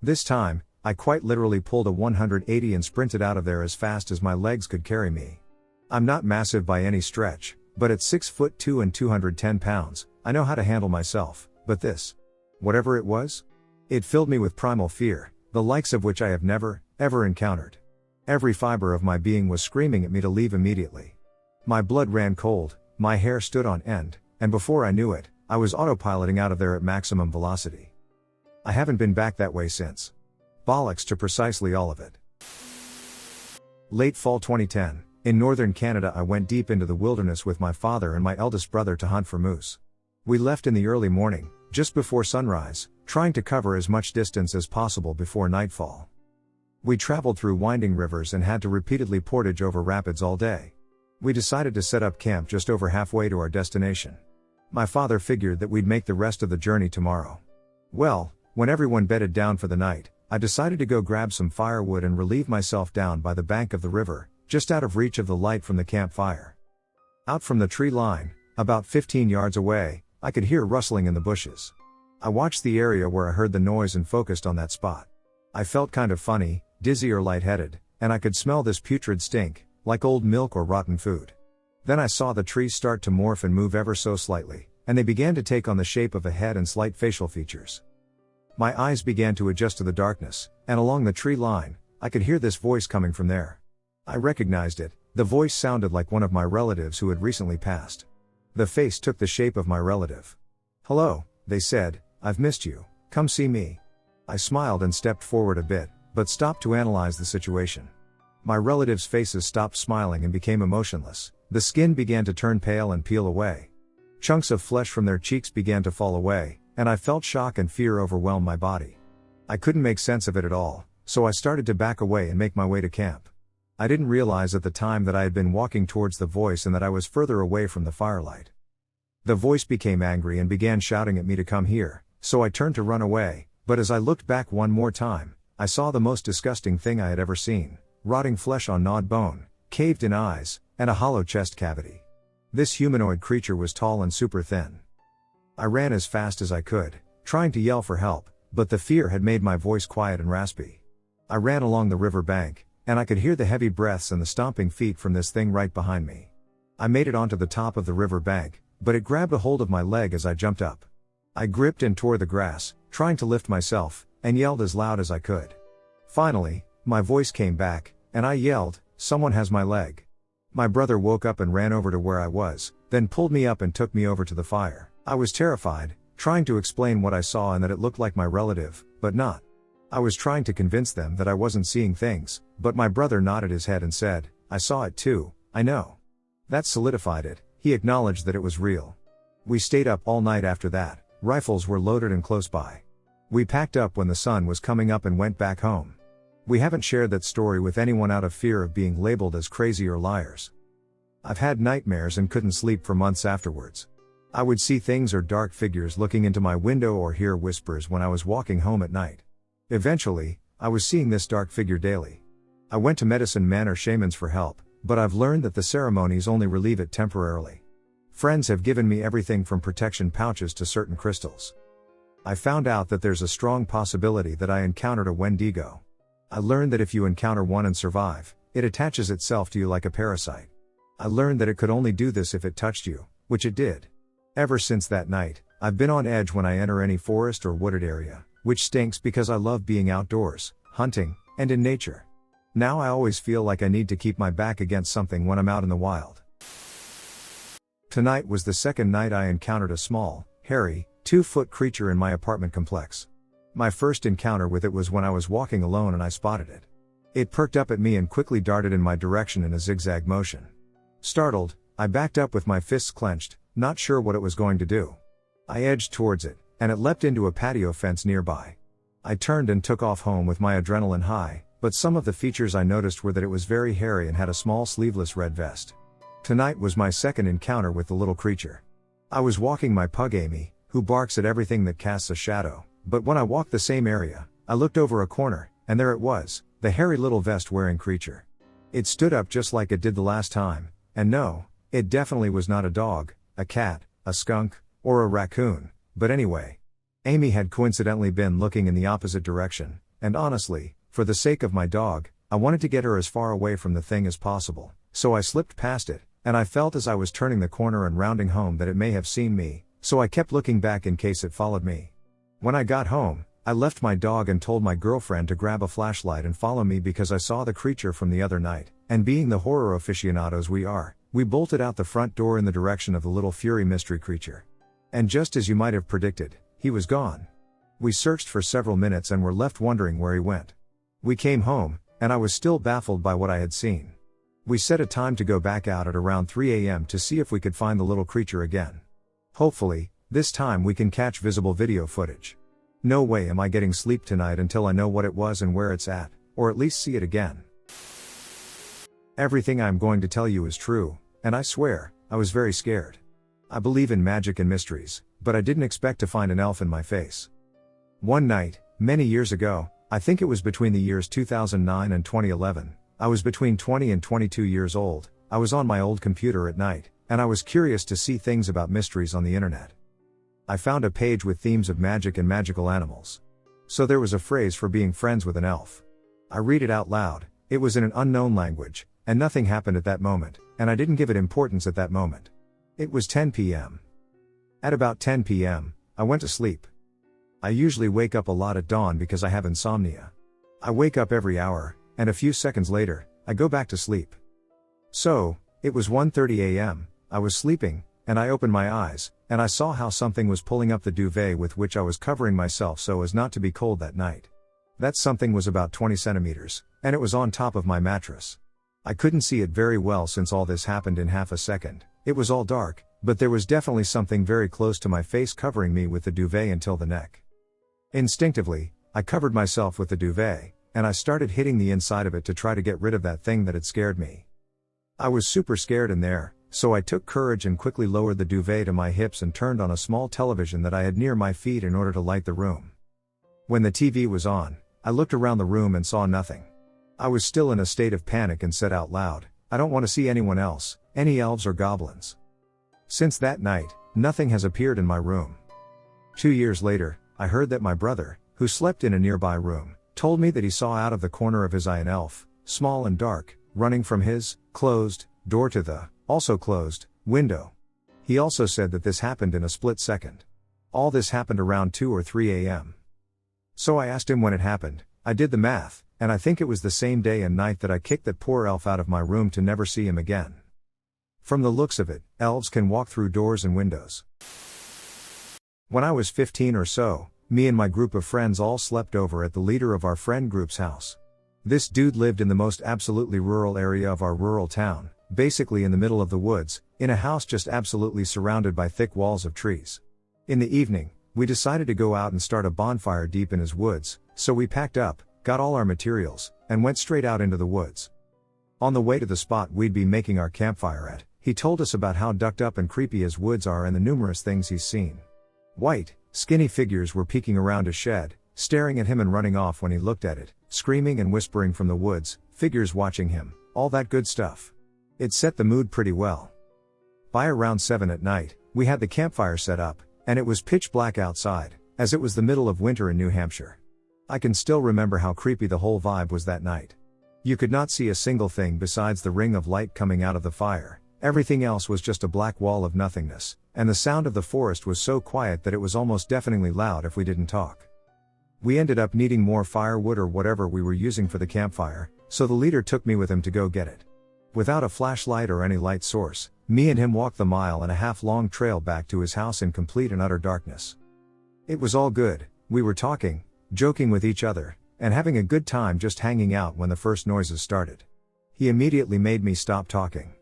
This time, I quite literally pulled a 180 and sprinted out of there as fast as my legs could carry me. I'm not massive by any stretch, but at 6'2" and 210 pounds, I know how to handle myself, but this, whatever it was, it filled me with primal fear, the likes of which I have never, ever encountered. Every fiber of my being was screaming at me to leave immediately. My blood ran cold, my hair stood on end, and before I knew it, I was autopiloting out of there at maximum velocity. I haven't been back that way since. Bollocks to precisely all of it. Late fall 2010, in northern Canada, I went deep into the wilderness with my father and my eldest brother to hunt for moose. We left in the early morning, just before sunrise, trying to cover as much distance as possible before nightfall. We traveled through winding rivers and had to repeatedly portage over rapids all day. We decided to set up camp just over halfway to our destination. My father figured that we'd make the rest of the journey tomorrow. Well, when everyone bedded down for the night, I decided to go grab some firewood and relieve myself down by the bank of the river, just out of reach of the light from the campfire. Out from the tree line, about 15 yards away, I could hear rustling in the bushes. I watched the area where I heard the noise and focused on that spot. I felt kind of funny, dizzy or lightheaded, and I could smell this putrid stink, like old milk or rotten food. Then I saw the trees start to morph and move ever so slightly, and they began to take on the shape of a head and slight facial features. My eyes began to adjust to the darkness, and along the tree line, I could hear this voice coming from there. I recognized it. The voice sounded like one of my relatives who had recently passed. The face took the shape of my relative. "Hello," they said, "I've missed you, come see me." I smiled and stepped forward a bit, but stopped to analyze the situation. My relatives' faces stopped smiling and became emotionless, the skin began to turn pale and peel away. Chunks of flesh from their cheeks began to fall away, and I felt shock and fear overwhelm my body. I couldn't make sense of it at all, so I started to back away and make my way to camp. I didn't realize at the time that I had been walking towards the voice and that I was further away from the firelight. The voice became angry and began shouting at me to come here, so I turned to run away, but as I looked back one more time, I saw the most disgusting thing I had ever seen: rotting flesh on gnawed bone, caved-in eyes, and a hollow chest cavity. This humanoid creature was tall and super thin. I ran as fast as I could, trying to yell for help, but the fear had made my voice quiet and raspy. I ran along the river bank, and I could hear the heavy breaths and the stomping feet from this thing right behind me. I made it onto the top of the river bank, but it grabbed a hold of my leg as I jumped up. I gripped and tore the grass, trying to lift myself, and yelled as loud as I could. Finally, my voice came back, and I yelled, "Someone has my leg." My brother woke up and ran over to where I was, then pulled me up and took me over to the fire. I was terrified, trying to explain what I saw and that it looked like my relative, but not. I was trying to convince them that I wasn't seeing things, but my brother nodded his head and said, "I saw it too, I know." That solidified it. He acknowledged that it was real. We stayed up all night after that. Rifles were loaded and close by. We packed up when the sun was coming up and went back home. We haven't shared that story with anyone out of fear of being labeled as crazy or liars. I've had nightmares and couldn't sleep for months afterwards. I would see things or dark figures looking into my window or hear whispers when I was walking home at night. Eventually, I was seeing this dark figure daily. I went to medicine men or shamans for help, but I've learned that the ceremonies only relieve it temporarily. Friends have given me everything from protection pouches to certain crystals. I found out that there's a strong possibility that I encountered a Wendigo. I learned that if you encounter one and survive, it attaches itself to you like a parasite. I learned that it could only do this if it touched you, which it did. Ever since that night, I've been on edge when I enter any forest or wooded area, which stinks because I love being outdoors, hunting, and in nature. Now I always feel like I need to keep my back against something when I'm out in the wild. Tonight was the second night I encountered a small, hairy, 2-foot creature in my apartment complex. My first encounter with it was when I was walking alone and I spotted it. It perked up at me and quickly darted in my direction in a zigzag motion. Startled, I backed up with my fists clenched, not sure what it was going to do. I edged towards it, and it leapt into a patio fence nearby. I turned and took off home with my adrenaline high, but some of the features I noticed were that it was very hairy and had a small sleeveless red vest. Tonight was my second encounter with the little creature. I was walking my pug Amy, who barks at everything that casts a shadow, but when I walked the same area, I looked over a corner, and there it was, the hairy little vest-wearing creature. It stood up just like it did the last time, and no, it definitely was not a dog, a cat, a skunk, or a raccoon, but anyway. Amy had coincidentally been looking in the opposite direction, and honestly, for the sake of my dog, I wanted to get her as far away from the thing as possible, so I slipped past it, and I felt as I was turning the corner and rounding home that it may have seen me, so I kept looking back in case it followed me. When I got home, I left my dog and told my girlfriend to grab a flashlight and follow me because I saw the creature from the other night, and being the horror aficionados we are, we bolted out the front door in the direction of the little fury mystery creature. And just as you might have predicted, he was gone. We searched for several minutes and were left wondering where he went. We came home, and I was still baffled by what I had seen. We set a time to go back out at around 3 a.m. to see if we could find the little creature again. Hopefully, this time we can catch visible video footage. No way am I getting sleep tonight until I know what it was and where it's at, or at least see it again. Everything I'm going to tell you is true, and I swear, I was very scared. I believe in magic and mysteries, but I didn't expect to find an elf in my face. One night, many years ago, I think it was between the years 2009 and 2011, I was between 20 and 22 years old, I was on my old computer at night, and I was curious to see things about mysteries on the internet. I found a page with themes of magic and magical animals. So there was a phrase for being friends with an elf. I read it out loud, it was in an unknown language, and nothing happened at that moment, and I didn't give it importance at that moment. It was 10 p.m. At about 10 p.m., I went to sleep. I usually wake up a lot at dawn because I have insomnia. I wake up every hour, and a few seconds later, I go back to sleep. So, it was 1:30 a.m., I was sleeping, and I opened my eyes, and I saw how something was pulling up the duvet with which I was covering myself so as not to be cold that night. That something was about 20 centimeters, and it was on top of my mattress. I couldn't see it very well since all this happened in half a second, it was all dark, but there was definitely something very close to my face covering me with the duvet until the neck. Instinctively, I covered myself with the duvet, and I started hitting the inside of it to try to get rid of that thing that had scared me. I was super scared in there, so I took courage and quickly lowered the duvet to my hips and turned on a small television that I had near my feet in order to light the room. When the TV was on, I looked around the room and saw nothing. I was still in a state of panic and said out loud, "I don't want to see anyone else, any elves or goblins." Since that night, nothing has appeared in my room. 2 years later, I heard that my brother, who slept in a nearby room, told me that he saw out of the corner of his eye an elf, small and dark, running from his closed door to the also closed window. He also said that this happened in a split second. All this happened around 2 or 3 a.m. So I asked him when it happened. I did the math, and I think it was the same day and night that I kicked that poor elf out of my room to never see him again. From the looks of it, elves can walk through doors and windows. When I was 15 or so, me and my group of friends all slept over at the leader of our friend group's house. This dude lived in the most absolutely rural area of our rural town, basically in the middle of the woods, in a house just absolutely surrounded by thick walls of trees. In the evening, we decided to go out and start a bonfire deep in his woods, so we packed up, got all our materials, and went straight out into the woods. On the way to the spot we'd be making our campfire at, he told us about how ducked up and creepy his woods are and the numerous things he's seen. White, skinny figures were peeking around his shed, staring at him and running off when he looked at it, screaming and whispering from the woods, figures watching him, all that good stuff. It set the mood pretty well. By around 7 at night, we had the campfire set up, and it was pitch black outside, as it was the middle of winter in New Hampshire. I can still remember how creepy the whole vibe was that night. You could not see a single thing besides the ring of light coming out of the fire, everything else was just a black wall of nothingness, and the sound of the forest was so quiet that it was almost deafeningly loud if we didn't talk. We ended up needing more firewood or whatever we were using for the campfire, so the leader took me with him to go get it. Without a flashlight or any light source, me and him walked the 1.5-mile long trail back to his house in complete and utter darkness. It was all good, we were talking, joking with each other, and having a good time just hanging out when the first noises started. He immediately made me stop talking.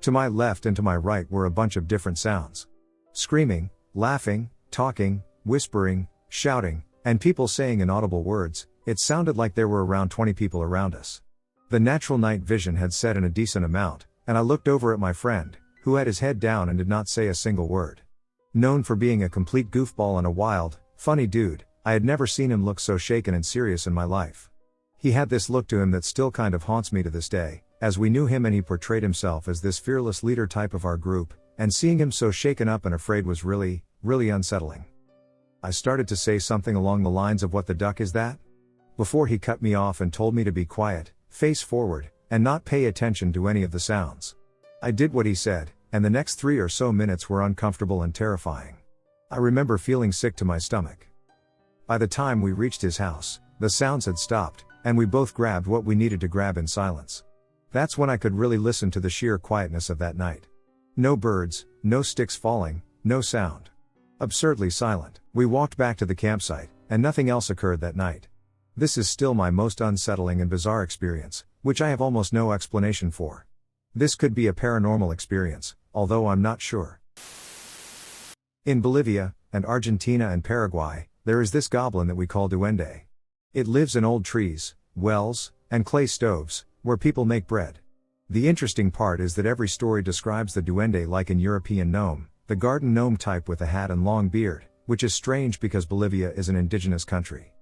To my left and to my right were a bunch of different sounds. Screaming, laughing, talking, whispering, shouting, and people saying inaudible words. It sounded like there were around 20 people around us. The natural night vision had set in a decent amount, and I looked over at my friend, who had his head down and did not say a single word. Known for being a complete goofball and a wild, funny dude, I had never seen him look so shaken and serious in my life. He had this look to him that still kind of haunts me to this day, as we knew him and he portrayed himself as this fearless leader type of our group, and seeing him so shaken up and afraid was really, really unsettling. I started to say something along the lines of "What the duck is that?" before he cut me off and told me to be quiet, face forward, and not pay attention to any of the sounds. I did what he said, and the next 3 or so minutes were uncomfortable and terrifying. I remember feeling sick to my stomach. By the time we reached his house, the sounds had stopped, and we both grabbed what we needed to grab in silence. That's when I could really listen to the sheer quietness of that night. No birds, no sticks falling, no sound. Absurdly silent. We walked back to the campsite, and nothing else occurred that night. This is still my most unsettling and bizarre experience, which I have almost no explanation for. This could be a paranormal experience, although I'm not sure. In Bolivia, and Argentina and Paraguay, there is this goblin that we call Duende. It lives in old trees, wells, and clay stoves, where people make bread. The interesting part is that every story describes the Duende like an European gnome, the garden gnome type with a hat and long beard, which is strange because Bolivia is an indigenous country.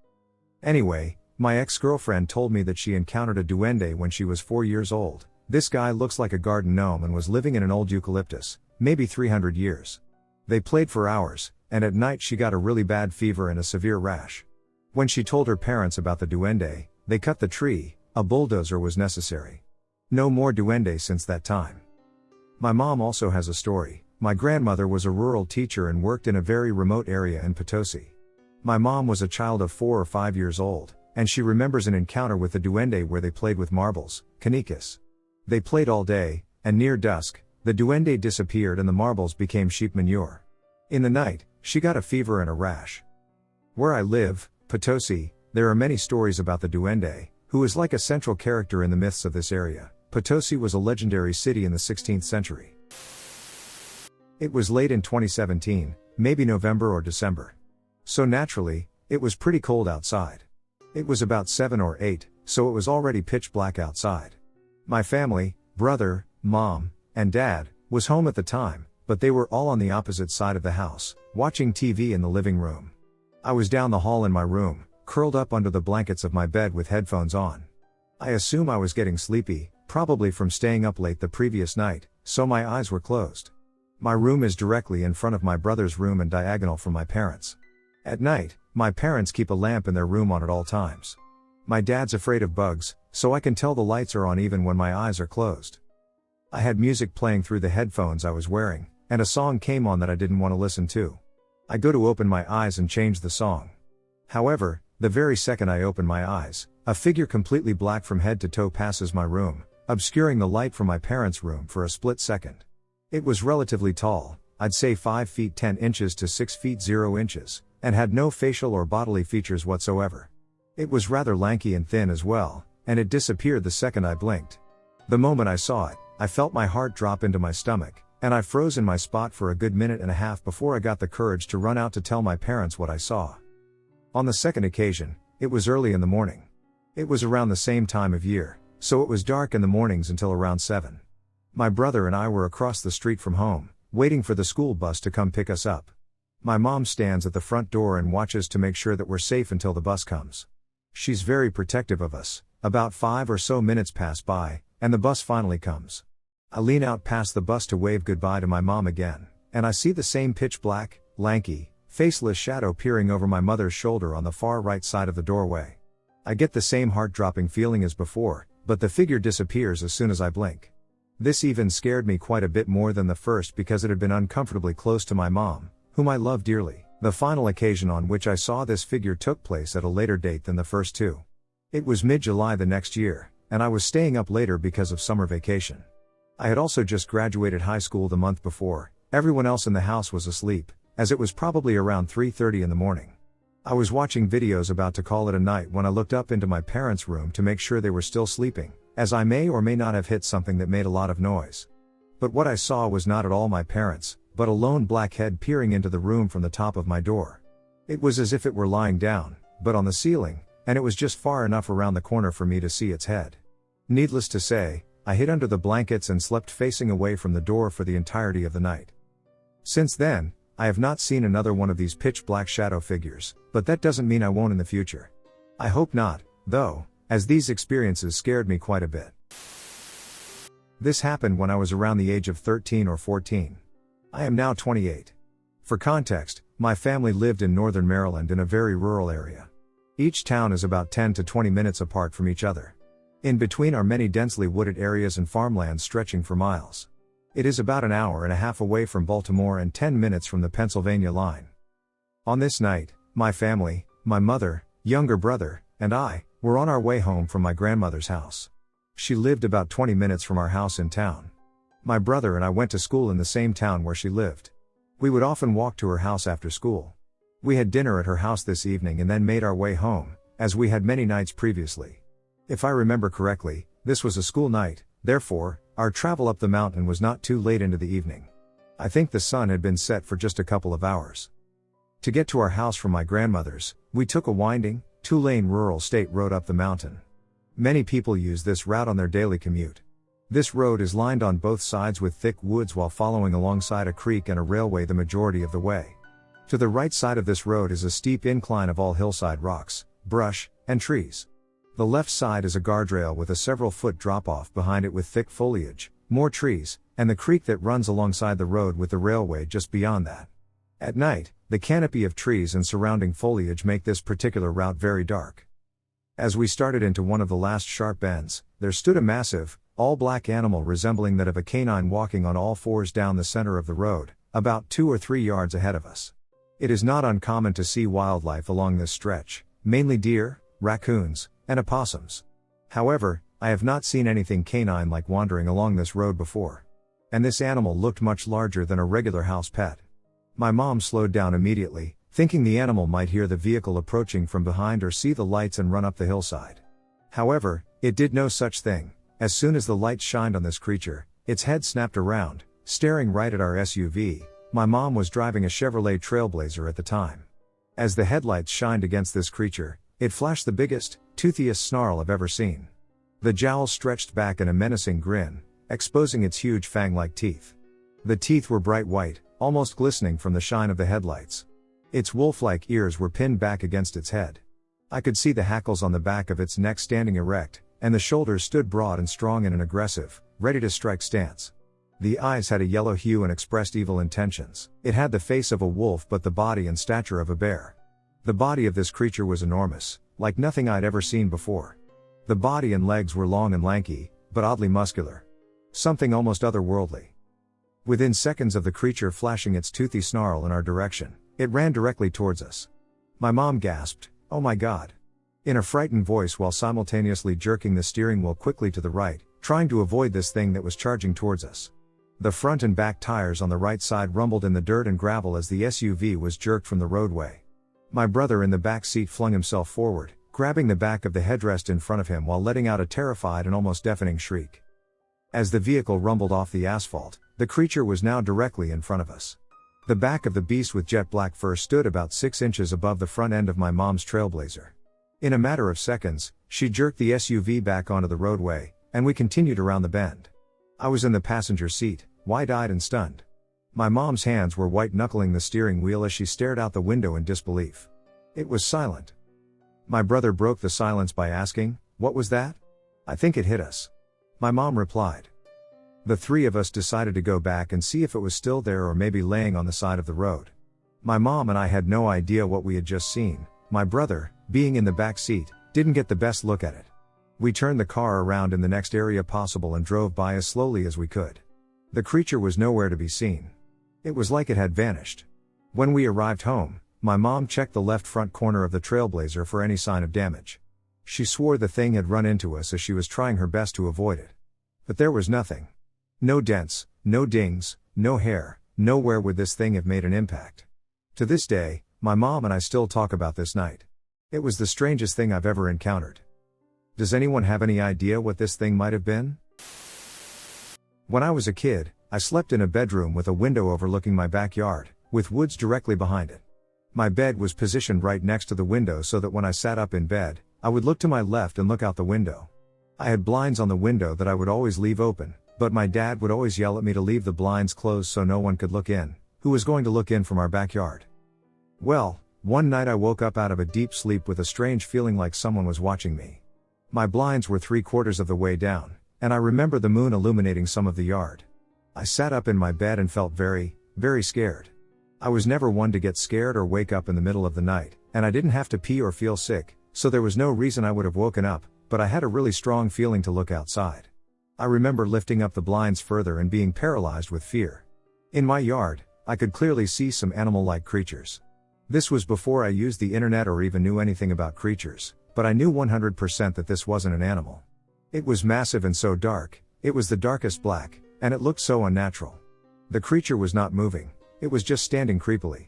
Anyway, my ex-girlfriend told me that she encountered a Duende when she was 4 years old. This guy looks like a garden gnome and was living in an old eucalyptus, maybe 300 years. They played for hours, and at night she got a really bad fever and a severe rash. When she told her parents about the Duende, they cut the tree. A bulldozer was necessary. No more Duende since that time. My mom also has a story. My grandmother was a rural teacher and worked in a very remote area in Potosi. My mom was a child of 4 or 5 years old, and she remembers an encounter with the Duende where they played with marbles, canicas. They played all day, and near dusk, the Duende disappeared and the marbles became sheep manure. In the night, she got a fever and a rash. Where I live, Potosi, there are many stories about the Duende, who is like a central character in the myths of this area. Potosi was a legendary city in the 16th century. It was late in 2017, maybe November or December. So naturally, it was pretty cold outside. It was about 7 or 8, so it was already pitch black outside. My family, brother, mom, and dad, was home at the time, but they were all on the opposite side of the house, watching TV in the living room. I was down the hall in my room, curled up under the blankets of my bed with headphones on. I assume I was getting sleepy, probably from staying up late the previous night, so my eyes were closed. My room is directly in front of my brother's room and diagonal from my parents'. At night, my parents keep a lamp in their room on at all times. My dad's afraid of bugs, so I can tell the lights are on even when my eyes are closed. I had music playing through the headphones I was wearing, and a song came on that I didn't want to listen to. I go to open my eyes and change the song. However, the very second I open my eyes, a figure completely black from head to toe passes my room, obscuring the light from my parents' room for a split second. It was relatively tall, I'd say 5 feet 10 inches to 6 feet 0 inches, and had no facial or bodily features whatsoever. It was rather lanky and thin as well, and it disappeared the second I blinked. The moment I saw it, I felt my heart drop into my stomach, and I froze in my spot for a good minute and a half before I got the courage to run out to tell my parents what I saw. On the second occasion, it was early in the morning. It was around the same time of year, so it was dark in the mornings until around 7. My brother and I were across the street from home, waiting for the school bus to come pick us up. My mom stands at the front door and watches to make sure that we're safe until the bus comes. She's very protective of us. About 5 or so minutes pass by, and the bus finally comes. I lean out past the bus to wave goodbye to my mom again, and I see the same pitch black, lanky, faceless shadow peering over my mother's shoulder on the far right side of the doorway. I get the same heart-dropping feeling as before, but the figure disappears as soon as I blink. This even scared me quite a bit more than the first because it had been uncomfortably close to my mom, whom I love dearly. The final occasion on which I saw this figure took place at a later date than the first two. It was mid-July the next year, and I was staying up later because of summer vacation. I had also just graduated high school the month before. Everyone else in the house was asleep, as it was probably around 3:30 in the morning. I was watching videos about to call it a night when I looked up into my parents' room to make sure they were still sleeping, as I may or may not have hit something that made a lot of noise. But what I saw was not at all my parents, but a lone black head peering into the room from the top of my door. It was as if it were lying down, but on the ceiling, and it was just far enough around the corner for me to see its head. Needless to say, I hid under the blankets and slept facing away from the door for the entirety of the night. Since then, I have not seen another one of these pitch black shadow figures, but that doesn't mean I won't in the future. I hope not, though, as these experiences scared me quite a bit. This happened when I was around the age of 13 or 14. I am now 28. For context, my family lived in northern Maryland in a very rural area. Each town is about 10 to 20 minutes apart from each other. In between are many densely wooded areas and farmlands stretching for miles. It is about an hour and a half away from Baltimore and 10 minutes from the Pennsylvania line. On this night, my family, my mother, younger brother, and I, were on our way home from my grandmother's house. She lived about 20 minutes from our house in town. My brother and I went to school in the same town where she lived. We would often walk to her house after school. We had dinner at her house this evening and then made our way home, as we had many nights previously. If I remember correctly, this was a school night, therefore, our travel up the mountain was not too late into the evening. I think the sun had been set for just a couple of hours. To get to our house from my grandmother's, we took a winding, 2-lane rural state road up the mountain. Many people use this route on their daily commute. This road is lined on both sides with thick woods while following alongside a creek and a railway the majority of the way. To the right side of this road is a steep incline of all hillside rocks, brush, and trees. The left side is a guardrail with a several-foot drop-off behind it with thick foliage, more trees, and the creek that runs alongside the road with the railway just beyond that. At night, the canopy of trees and surrounding foliage make this particular route very dark. As we started into one of the last sharp bends, there stood a massive, all-black animal resembling that of a canine walking on all fours down the center of the road, about 2 or 3 yards ahead of us. It is not uncommon to see wildlife along this stretch, mainly deer, raccoons, and opossums. However, I have not seen anything canine-like wandering along this road before. And this animal looked much larger than a regular house pet. My mom slowed down immediately, thinking the animal might hear the vehicle approaching from behind or see the lights and run up the hillside. However, it did no such thing. As soon as the lights shined on this creature, its head snapped around, staring right at our SUV. My mom was driving a Chevrolet Trailblazer at the time. As the headlights shined against this creature, it flashed the biggest, toothiest snarl I've ever seen. The jowls stretched back in a menacing grin, exposing its huge fang-like teeth. The teeth were bright white, almost glistening from the shine of the headlights. Its wolf-like ears were pinned back against its head. I could see the hackles on the back of its neck standing erect, and the shoulders stood broad and strong in an aggressive, ready-to-strike stance. The eyes had a yellow hue and expressed evil intentions. It had the face of a wolf but the body and stature of a bear. The body of this creature was enormous, like nothing I'd ever seen before. The body and legs were long and lanky, but oddly muscular. Something almost otherworldly. Within seconds of the creature flashing its toothy snarl in our direction, it ran directly towards us. My mom gasped, "Oh my God," in a frightened voice while simultaneously jerking the steering wheel quickly to the right, trying to avoid this thing that was charging towards us. The front and back tires on the right side rumbled in the dirt and gravel as the SUV was jerked from the roadway. My brother in the back seat flung himself forward, grabbing the back of the headrest in front of him while letting out a terrified and almost deafening shriek. As the vehicle rumbled off the asphalt, the creature was now directly in front of us. The back of the beast with jet black fur stood about 6 inches above the front end of my mom's Trailblazer. In a matter of seconds, she jerked the SUV back onto the roadway, and we continued around the bend. I was in the passenger seat, wide-eyed and stunned. My mom's hands were white-knuckling the steering wheel as she stared out the window in disbelief. It was silent. My brother broke the silence by asking, "What was that?" "I think it hit us," my mom replied. The three of us decided to go back and see if it was still there or maybe laying on the side of the road. My mom and I had no idea what we had just seen. My brother, being in the back seat, didn't get the best look at it. We turned the car around in the next area possible and drove by as slowly as we could. The creature was nowhere to be seen. It was like it had vanished. When we arrived home, my mom checked the left front corner of the Trailblazer for any sign of damage. She swore the thing had run into us as she was trying her best to avoid it. But there was nothing. No dents, no dings, no hair, nowhere would this thing have made an impact. To this day, my mom and I still talk about this night. It was the strangest thing I've ever encountered. Does anyone have any idea what this thing might have been? When I was a kid, I slept in a bedroom with a window overlooking my backyard, with woods directly behind it. My bed was positioned right next to the window so that when I sat up in bed, I would look to my left and look out the window. I had blinds on the window that I would always leave open, but my dad would always yell at me to leave the blinds closed so no one could look in, who was going to look in from our backyard. Well, one night I woke up out of a deep sleep with a strange feeling like someone was watching me. My blinds were 3/4 of the way down, and I remember the moon illuminating some of the yard. I sat up in my bed and felt very, very scared. I was never one to get scared or wake up in the middle of the night, and I didn't have to pee or feel sick, so there was no reason I would have woken up, but I had a really strong feeling to look outside. I remember lifting up the blinds further and being paralyzed with fear. In my yard, I could clearly see some animal-like creatures. This was before I used the internet or even knew anything about creatures, but I knew 100% that this wasn't an animal. It was massive and so dark, it was the darkest black, and it looked so unnatural. The creature was not moving, It was just standing creepily.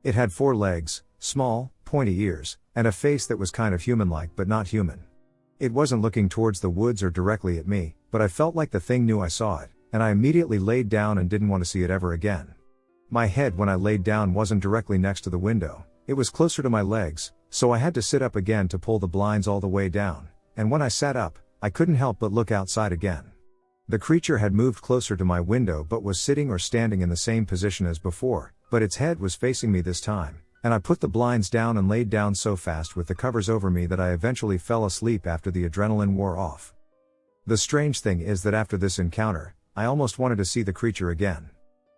It had 4 legs, small, pointy ears, and a face that was kind of human-like but not human. It wasn't looking towards the woods or directly at me, but I felt like the thing knew I saw it, and I immediately laid down and didn't want to see it ever again. My head when I laid down wasn't directly next to the window, it was closer to my legs, so I had to sit up again to pull the blinds all the way down, and when I sat up, I couldn't help but look outside again. The creature had moved closer to my window but was sitting or standing in the same position as before, but its head was facing me this time, and I put the blinds down and laid down so fast with the covers over me that I eventually fell asleep after the adrenaline wore off. The strange thing is that after this encounter, I almost wanted to see the creature again.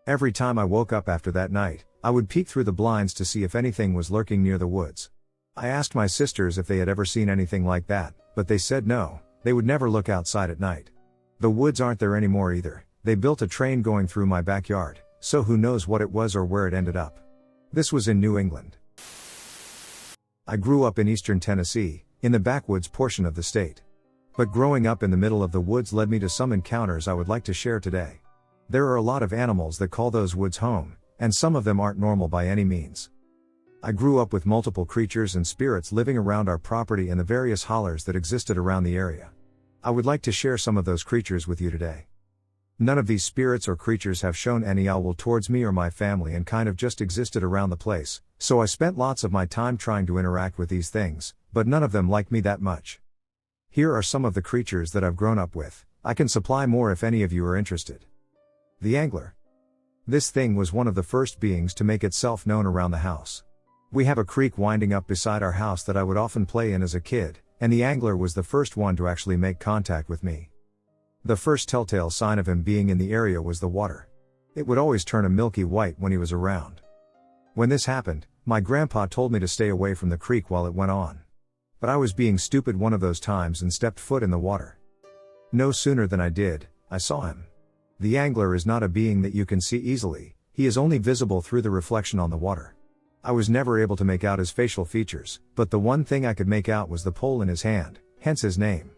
Every time I woke up after that night, I would peek through the blinds to see if anything was lurking near the woods. I asked my sisters if they had ever seen anything like that, but they said no, they would never look outside at night. The woods aren't there anymore either, they built a train going through my backyard, so who knows what it was or where it ended up. This was in New England. I grew up in eastern Tennessee, in the backwoods portion of the state. But growing up in the middle of the woods led me to some encounters I would like to share today. There are a lot of animals that call those woods home, and some of them aren't normal by any means. I grew up with multiple creatures and spirits living around our property and the various hollers that existed around the area. I would like to share some of those creatures with you today. None of these spirits or creatures have shown any ill will towards me or my family and kind of just existed around the place, so I spent lots of my time trying to interact with these things, but none of them like me that much. Here are some of the creatures that I've grown up with. I can supply more if any of you are interested. The angler. This thing was one of the first beings to make itself known around the house. We have a creek winding up beside our house that I would often play in as a kid, and the angler was the first one to actually make contact with me. The first telltale sign of him being in the area was the water. It would always turn a milky white when he was around. When this happened, my grandpa told me to stay away from the creek while it went on. But I was being stupid one of those times and stepped foot in the water. No sooner than I did, I saw him. The angler is not a being that you can see easily, he is only visible through the reflection on the water. I was never able to make out his facial features, but the one thing I could make out was the pole in his hand, hence his name.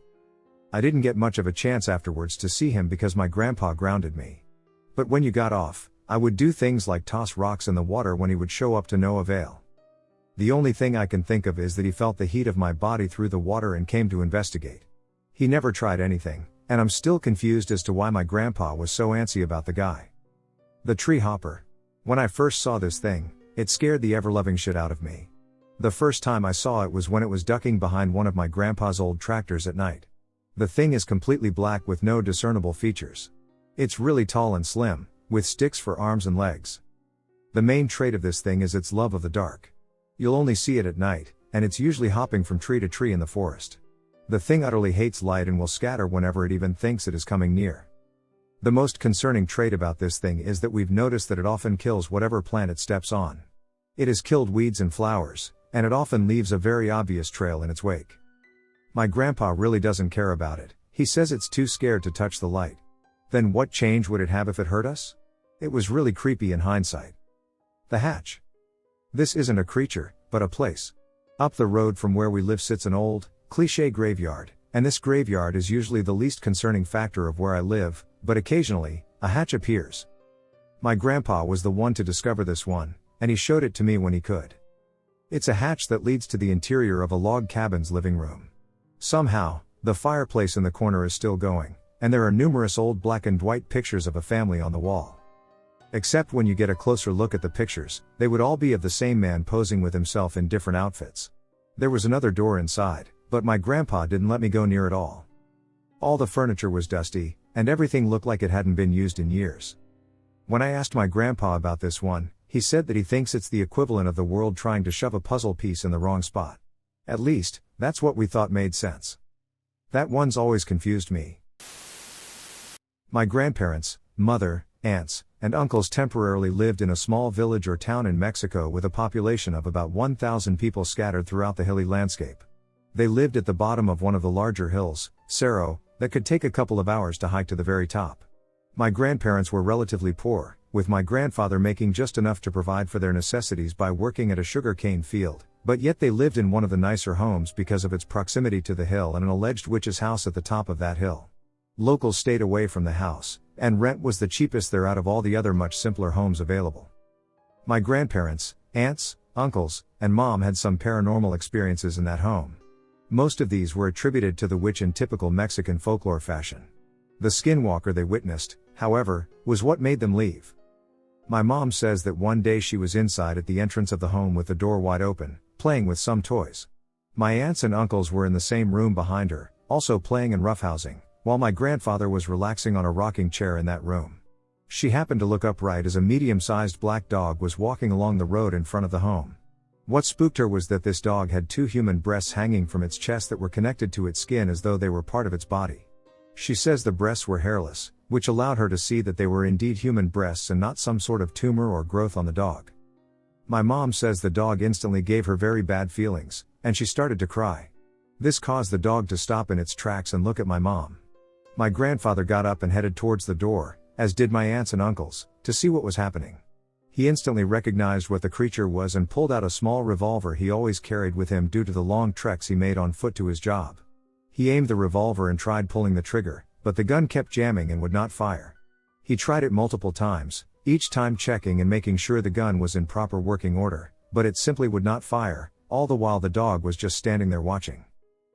I didn't get much of a chance afterwards to see him because my grandpa grounded me. But when you got off, I would do things like toss rocks in the water when he would show up to no avail. The only thing I can think of is that he felt the heat of my body through the water and came to investigate. He never tried anything, and I'm still confused as to why my grandpa was so antsy about the guy. The tree hopper. When I first saw this thing, it scared the ever-loving shit out of me. The first time I saw it was when it was ducking behind one of my grandpa's old tractors at night. The thing is completely black with no discernible features. It's really tall and slim, with sticks for arms and legs. The main trait of this thing is its love of the dark. You'll only see it at night, and it's usually hopping from tree to tree in the forest. The thing utterly hates light and will scatter whenever it even thinks it is coming near. The most concerning trait about this thing is that we've noticed that it often kills whatever plant it steps on. It has killed weeds and flowers, and it often leaves a very obvious trail in its wake. My grandpa really doesn't care about it, he says it's too scared to touch the light. Then what change would it have if it hurt us? It was really creepy in hindsight. The hatch. This isn't a creature, but a place. Up the road from where we live sits an old, cliché graveyard, and this graveyard is usually the least concerning factor of where I live, but occasionally, a hatch appears. My grandpa was the one to discover this one, and he showed it to me when he could. It's a hatch that leads to the interior of a log cabin's living room. Somehow, the fireplace in the corner is still going, and there are numerous old black and white pictures of a family on the wall. Except when you get a closer look at the pictures, they would all be of the same man posing with himself in different outfits. There was another door inside, but my grandpa didn't let me go near it all. All the furniture was dusty, and everything looked like it hadn't been used in years. When I asked my grandpa about this one, he said that he thinks it's the equivalent of the world trying to shove a puzzle piece in the wrong spot. At least, that's what we thought made sense. That one's always confused me. My grandparents, mother, aunts, and uncles temporarily lived in a small village or town in Mexico with a population of about 1,000 people scattered throughout the hilly landscape. They lived at the bottom of one of the larger hills, Cerro, that could take a couple of hours to hike to the very top. My grandparents were relatively poor, with my grandfather making just enough to provide for their necessities by working at a sugarcane field, but yet they lived in one of the nicer homes because of its proximity to the hill and an alleged witch's house at the top of that hill. Locals stayed away from the house, and rent was the cheapest there out of all the other much simpler homes available. My grandparents, aunts, uncles, and mom had some paranormal experiences in that home. Most of these were attributed to the witch in typical Mexican folklore fashion. The skinwalker they witnessed, however, was what made them leave. My mom says that one day she was inside at the entrance of the home with the door wide open, playing with some toys. My aunts and uncles were in the same room behind her, also playing and roughhousing, while my grandfather was relaxing on a rocking chair in that room. She happened to look upright as a medium-sized black dog was walking along the road in front of the home. What spooked her was that this dog had 2 human breasts hanging from its chest that were connected to its skin as though they were part of its body. She says the breasts were hairless, which allowed her to see that they were indeed human breasts and not some sort of tumor or growth on the dog. My mom says the dog instantly gave her very bad feelings, and she started to cry. This caused the dog to stop in its tracks and look at my mom. My grandfather got up and headed towards the door, as did my aunts and uncles, to see what was happening. He instantly recognized what the creature was and pulled out a small revolver he always carried with him due to the long treks he made on foot to his job. He aimed the revolver and tried pulling the trigger, but the gun kept jamming and would not fire. He tried it multiple times, each time checking and making sure the gun was in proper working order, but it simply would not fire, all the while the dog was just standing there watching.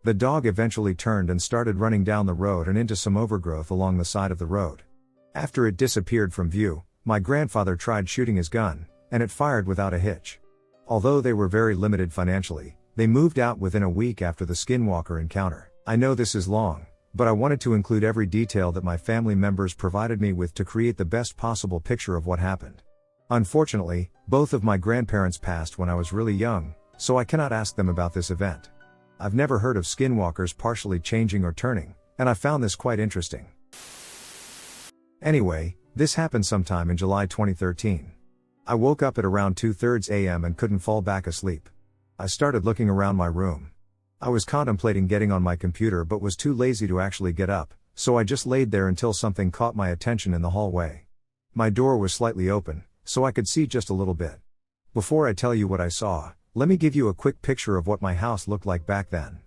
The dog eventually turned and started running down the road and into some overgrowth along the side of the road. After it disappeared from view, my grandfather tried shooting his gun, and it fired without a hitch. Although they were very limited financially, they moved out within a week after the skinwalker encounter. I know this is long, but I wanted to include every detail that my family members provided me with to create the best possible picture of what happened. Unfortunately, both of my grandparents passed when I was really young, so I cannot ask them about this event. I've never heard of skinwalkers partially changing or turning, and I found this quite interesting. Anyway, this happened sometime in July 2013. I woke up at around 2:30 a.m. and couldn't fall back asleep. I started looking around my room. I was contemplating getting on my computer but was too lazy to actually get up, so I just laid there until something caught my attention in the hallway. My door was slightly open, so I could see just a little bit. Before I tell you what I saw, let me give you a quick picture of what my house looked like back then.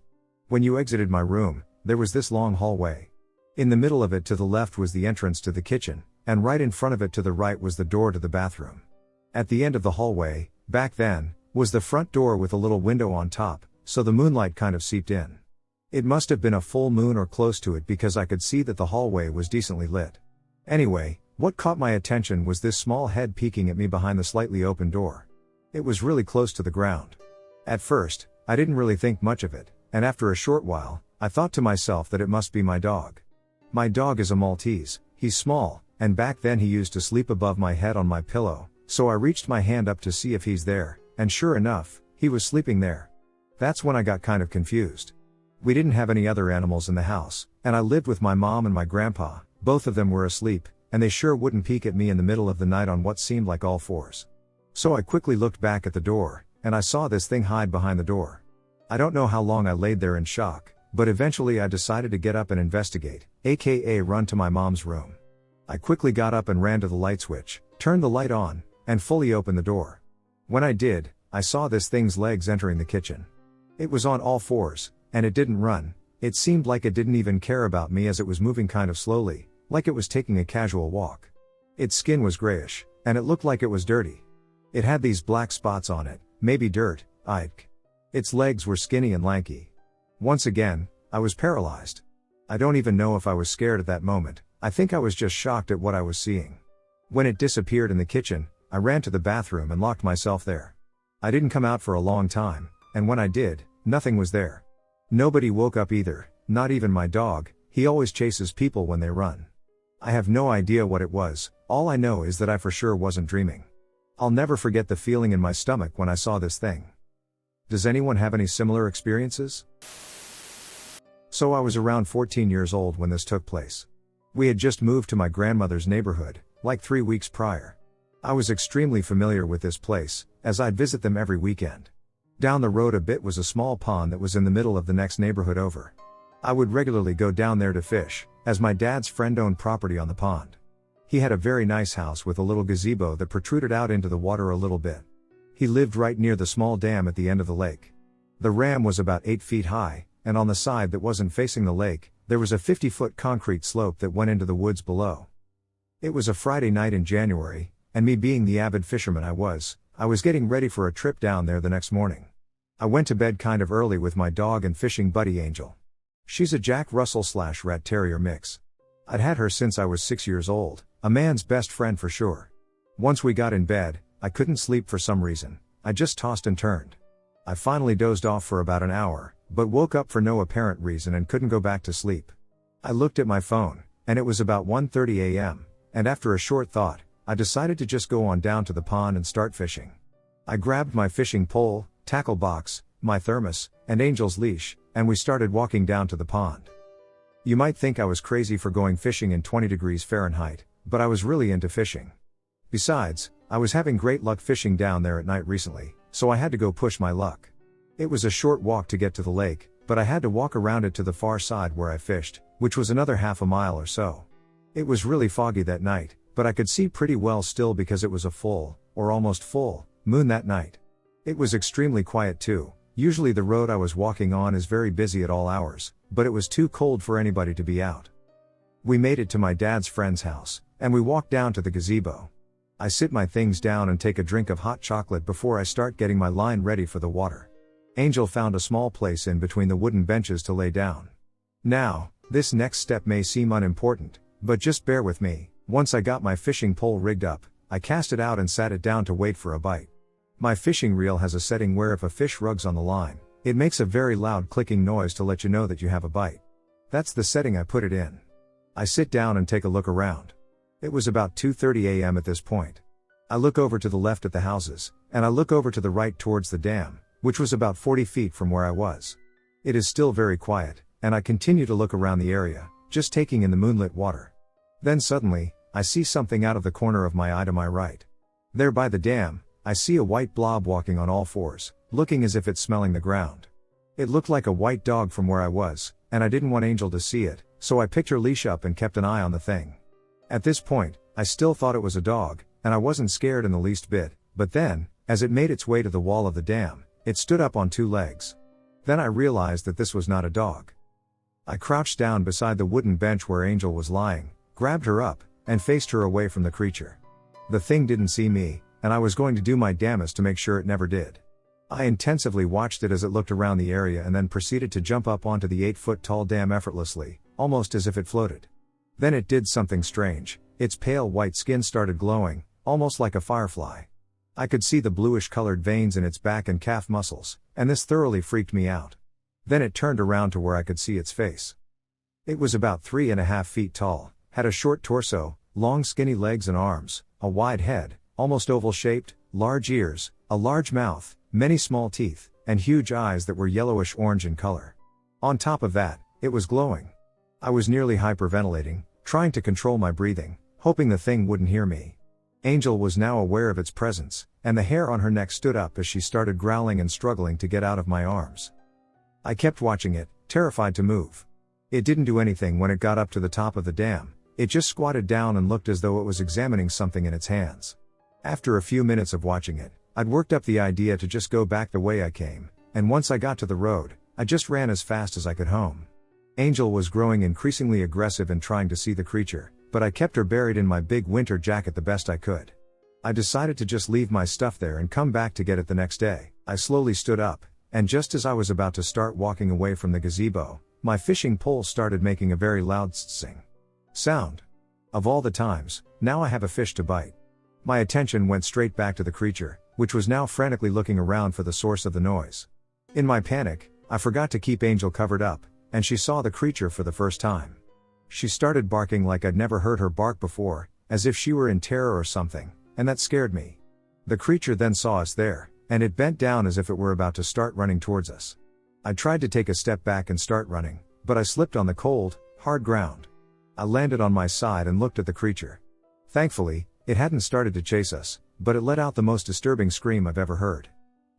When you exited my room, there was this long hallway. In the middle of it to the left was the entrance to the kitchen, and right in front of it to the right was the door to the bathroom. At the end of the hallway, back then, was the front door with a little window on top, so the moonlight kind of seeped in. It must have been a full moon or close to it because I could see that the hallway was decently lit. Anyway, what caught my attention was this small head peeking at me behind the slightly open door. It was really close to the ground. At first, I didn't really think much of it, and after a short while, I thought to myself that it must be my dog. My dog is a Maltese, he's small, and back then he used to sleep above my head on my pillow, so I reached my hand up to see if he's there, and sure enough, he was sleeping there. That's when I got kind of confused. We didn't have any other animals in the house, and I lived with my mom and my grandpa. Both of them were asleep, and they sure wouldn't peek at me in the middle of the night on what seemed like all fours. So I quickly looked back at the door, and I saw this thing hide behind the door. I don't know how long I laid there in shock, but eventually I decided to get up and investigate, aka run to my mom's room. I quickly got up and ran to the light switch, turned the light on, and fully opened the door. When I did, I saw this thing's legs entering the kitchen. It was on all fours, and it didn't run. It seemed like it didn't even care about me as it was moving kind of slowly, like it was taking a casual walk. Its skin was grayish, and it looked like it was dirty. It had these black spots on it, maybe dirt, Ike. Its legs were skinny and lanky. Once again, I was paralyzed. I don't even know if I was scared at that moment. I think I was just shocked at what I was seeing. When it disappeared in the kitchen, I ran to the bathroom and locked myself there. I didn't come out for a long time, and when I did, nothing was there. Nobody woke up either, not even my dog. He always chases people when they run. I have no idea what it was, all I know is that I for sure wasn't dreaming. I'll never forget the feeling in my stomach when I saw this thing. Does anyone have any similar experiences? So I was around 14 years old when this took place. We had just moved to my grandmother's neighborhood, like 3 weeks prior. I was extremely familiar with this place, as I'd visit them every weekend. Down the road a bit was a small pond that was in the middle of the next neighborhood over. I would regularly go down there to fish, as my dad's friend owned property on the pond. He had a very nice house with a little gazebo that protruded out into the water a little bit. He lived right near the small dam at the end of the lake. The ram was about 8 feet high, and on the side that wasn't facing the lake, there was a 50-foot concrete slope that went into the woods below. It was a Friday night in January, and me being the avid fisherman I was getting ready for a trip down there the next morning. I went to bed kind of early with my dog and fishing buddy Angel. She's a Jack Russell/Rat Terrier mix. I'd had her since I was 6 years old, a man's best friend for sure. Once we got in bed, I couldn't sleep for some reason. I just tossed and turned. I finally dozed off for about an hour, but woke up for no apparent reason and couldn't go back to sleep. I looked at my phone, and it was about 1:30 a.m., and after a short thought, I decided to just go on down to the pond and start fishing. I grabbed my fishing pole, tackle box, my thermos, and Angel's leash, and we started walking down to the pond. You might think I was crazy for going fishing in 20 degrees Fahrenheit, but I was really into fishing. Besides, I was having great luck fishing down there at night recently, so I had to go push my luck. It was a short walk to get to the lake, but I had to walk around it to the far side where I fished, which was another half a mile or so. It was really foggy that night, but I could see pretty well still because it was a full, or almost full, moon that night. It was extremely quiet too. Usually the road I was walking on is very busy at all hours, but it was too cold for anybody to be out. We made it to my dad's friend's house, and we walked down to the gazebo. I sit my things down and take a drink of hot chocolate before I start getting my line ready for the water. Angel found a small place in between the wooden benches to lay down. Now, this next step may seem unimportant, but just bear with me. Once I got my fishing pole rigged up, I cast it out and sat it down to wait for a bite. My fishing reel has a setting where if a fish rugs on the line, it makes a very loud clicking noise to let you know that you have a bite. That's the setting I put it in. I sit down and take a look around. It was about 2:30 a.m. at this point. I look over to the left at the houses, and I look over to the right towards the dam, which was about 40 feet from where I was. It is still very quiet, and I continue to look around the area, just taking in the moonlit water. Then suddenly, I see something out of the corner of my eye to my right. There by the dam, I see a white blob walking on all fours, looking as if it's smelling the ground. It looked like a white dog from where I was, and I didn't want Angel to see it, so I picked her leash up and kept an eye on the thing. At this point, I still thought it was a dog, and I wasn't scared in the least bit, but then, as it made its way to the wall of the dam, it stood up on 2 legs. Then I realized that this was not a dog. I crouched down beside the wooden bench where Angel was lying, grabbed her up, and faced her away from the creature. The thing didn't see me, and I was going to do my damnedest to make sure it never did. I intensively watched it as it looked around the area and then proceeded to jump up onto the 8-foot-tall dam effortlessly, almost as if it floated. Then it did something strange. Its pale white skin started glowing, almost like a firefly. I could see the bluish-colored veins in its back and calf muscles, and this thoroughly freaked me out. Then it turned around to where I could see its face. It was about 3.5 feet tall, had a short torso, long skinny legs and arms, a wide head, almost oval-shaped, large ears, a large mouth, many small teeth, and huge eyes that were yellowish-orange in color. On top of that, it was glowing. I was nearly hyperventilating, trying to control my breathing, hoping the thing wouldn't hear me. Angel was now aware of its presence, and the hair on her neck stood up as she started growling and struggling to get out of my arms. I kept watching it, terrified to move. It didn't do anything when it got up to the top of the dam. It just squatted down and looked as though it was examining something in its hands. After a few minutes of watching it, I'd worked up the idea to just go back the way I came, and once I got to the road, I just ran as fast as I could home. Angel was growing increasingly aggressive and trying to see the creature, but I kept her buried in my big winter jacket the best I could. I decided to just leave my stuff there and come back to get it the next day. I slowly stood up, and just as I was about to start walking away from the gazebo, my fishing pole started making a very loud tss-sing sound. Of all the times, now I have a fish to bite. My attention went straight back to the creature, which was now frantically looking around for the source of the noise. In my panic, I forgot to keep Angel covered up, and she saw the creature for the first time. She started barking like I'd never heard her bark before, as if she were in terror or something, and that scared me. The creature then saw us there, and it bent down as if it were about to start running towards us. I tried to take a step back and start running, but I slipped on the cold, hard ground. I landed on my side and looked at the creature. Thankfully, it hadn't started to chase us, but it let out the most disturbing scream I've ever heard.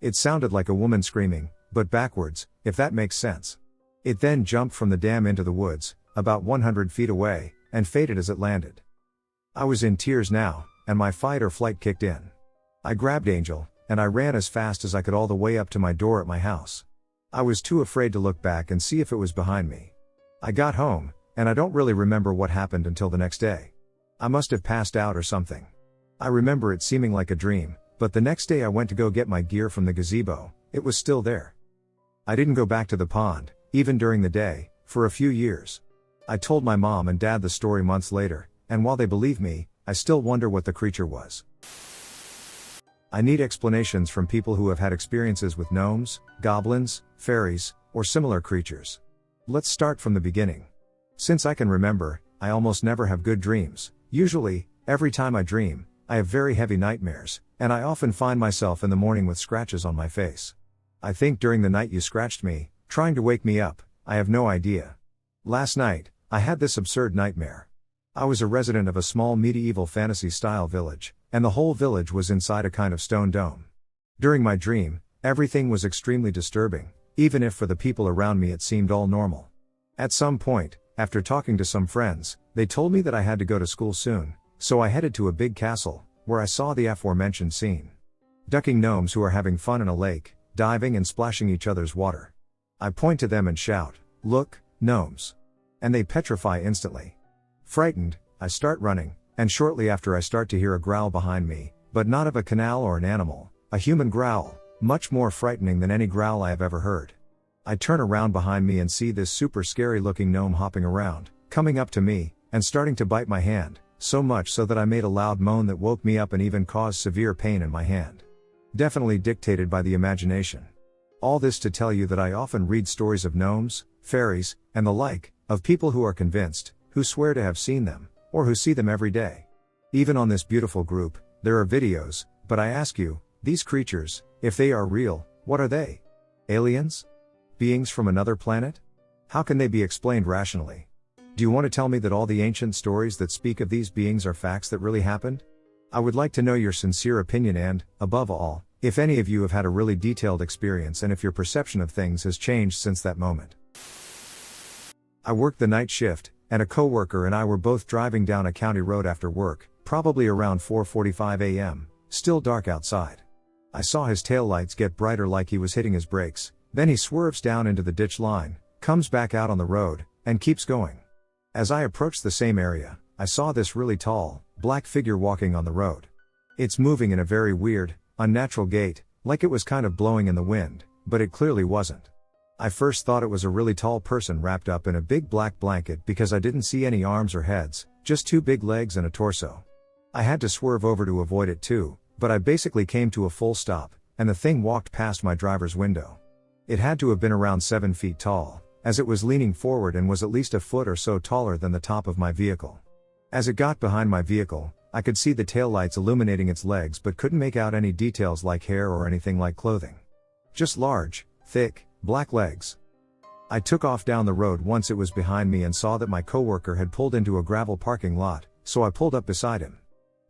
It sounded like a woman screaming, but backwards, if that makes sense. It then jumped from the dam into the woods, about 100 feet away, and faded as it landed. I was in tears now, and my fight or flight kicked in. I grabbed Angel, and I ran as fast as I could all the way up to my door at my house. I was too afraid to look back and see if it was behind me. I got home, and I don't really remember what happened until the next day. I must have passed out or something. I remember it seeming like a dream, but the next day I went to go get my gear from the gazebo, it was still there. I didn't go back to the pond, even during the day, for a few years. I told my mom and dad the story months later, and while they believe me, I still wonder what the creature was. I need explanations from people who have had experiences with gnomes, goblins, fairies, or similar creatures. Let's start from the beginning. Since I can remember, I almost never have good dreams. Usually, every time I dream, I have very heavy nightmares, and I often find myself in the morning with scratches on my face. I think during the night you scratched me, trying to wake me up, I have no idea. Last night, I had this absurd nightmare. I was a resident of a small medieval fantasy-style village, and the whole village was inside a kind of stone dome. During my dream, everything was extremely disturbing, even if for the people around me it seemed all normal. At some point, after talking to some friends, they told me that I had to go to school soon, so I headed to a big castle, where I saw the aforementioned scene. Ducking gnomes who are having fun in a lake, diving and splashing each other's water. I point to them and shout, "Look, gnomes!" And they petrify instantly. Frightened, I start running, and shortly after I start to hear a growl behind me, but not of a canal or an animal, a human growl, much more frightening than any growl I have ever heard. I turn around behind me and see this super scary looking gnome hopping around, coming up to me, and starting to bite my hand, so much so that I made a loud moan that woke me up and even caused severe pain in my hand. Definitely dictated by the imagination. All this to tell you that I often read stories of gnomes, fairies, and the like, of people who are convinced, who swear to have seen them, or who see them every day. Even on this beautiful group, there are videos, but I ask you, these creatures, if they are real, what are they? Aliens? Beings from another planet? How can they be explained rationally? Do you want to tell me that all the ancient stories that speak of these beings are facts that really happened? I would like to know your sincere opinion and, above all, if any of you have had a really detailed experience and if your perception of things has changed since that moment. I worked the night shift, and a coworker and I were both driving down a county road after work, probably around 4:45 a.m., still dark outside. I saw his taillights get brighter like he was hitting his brakes, then he swerves down into the ditch line, comes back out on the road, and keeps going. As I approached the same area, I saw this really tall, black figure walking on the road. It's moving in a very weird, unnatural gait, like it was kind of blowing in the wind, but it clearly wasn't. I first thought it was a really tall person wrapped up in a big black blanket because I didn't see any arms or heads, just two big legs and a torso. I had to swerve over to avoid it too, but I basically came to a full stop, and the thing walked past my driver's window. It had to have been around 7 feet tall, as it was leaning forward and was at least a foot or so taller than the top of my vehicle. As it got behind my vehicle, I could see the taillights illuminating its legs but couldn't make out any details like hair or anything like clothing. Just large, thick, black legs. I took off down the road once it was behind me and saw that my coworker had pulled into a gravel parking lot, so I pulled up beside him.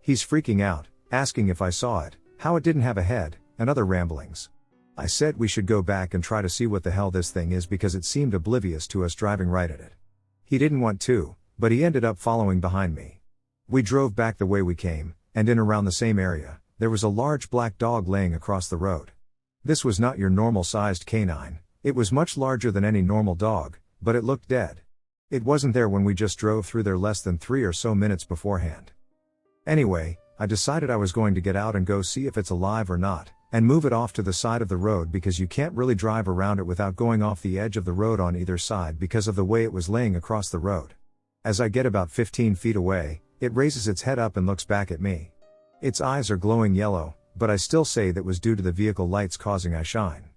He's freaking out, asking if I saw it, how it didn't have a head, and other ramblings. I said we should go back and try to see what the hell this thing is because it seemed oblivious to us driving right at it. He didn't want to, but he ended up following behind me. We drove back the way we came, and in around the same area, there was a large black dog laying across the road. This was not your normal-sized canine, it was much larger than any normal dog, but it looked dead. It wasn't there when we just drove through there less than 3 or so minutes beforehand. Anyway, I decided I was going to get out and go see if it's alive or not, and move it off to the side of the road because you can't really drive around it without going off the edge of the road on either side because of the way it was laying across the road. As I get about 15 feet away, it raises its head up and looks back at me. Its eyes are glowing yellow, but I still say that was due to the vehicle lights causing eye shine.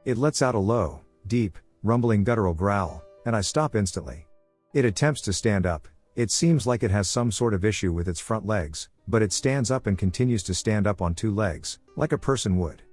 It lets out a low, deep, rumbling guttural growl, and I stop instantly. It attempts to stand up. It seems like it has some sort of issue with its front legs, but it stands up and continues to stand up on 2 legs, like a person would.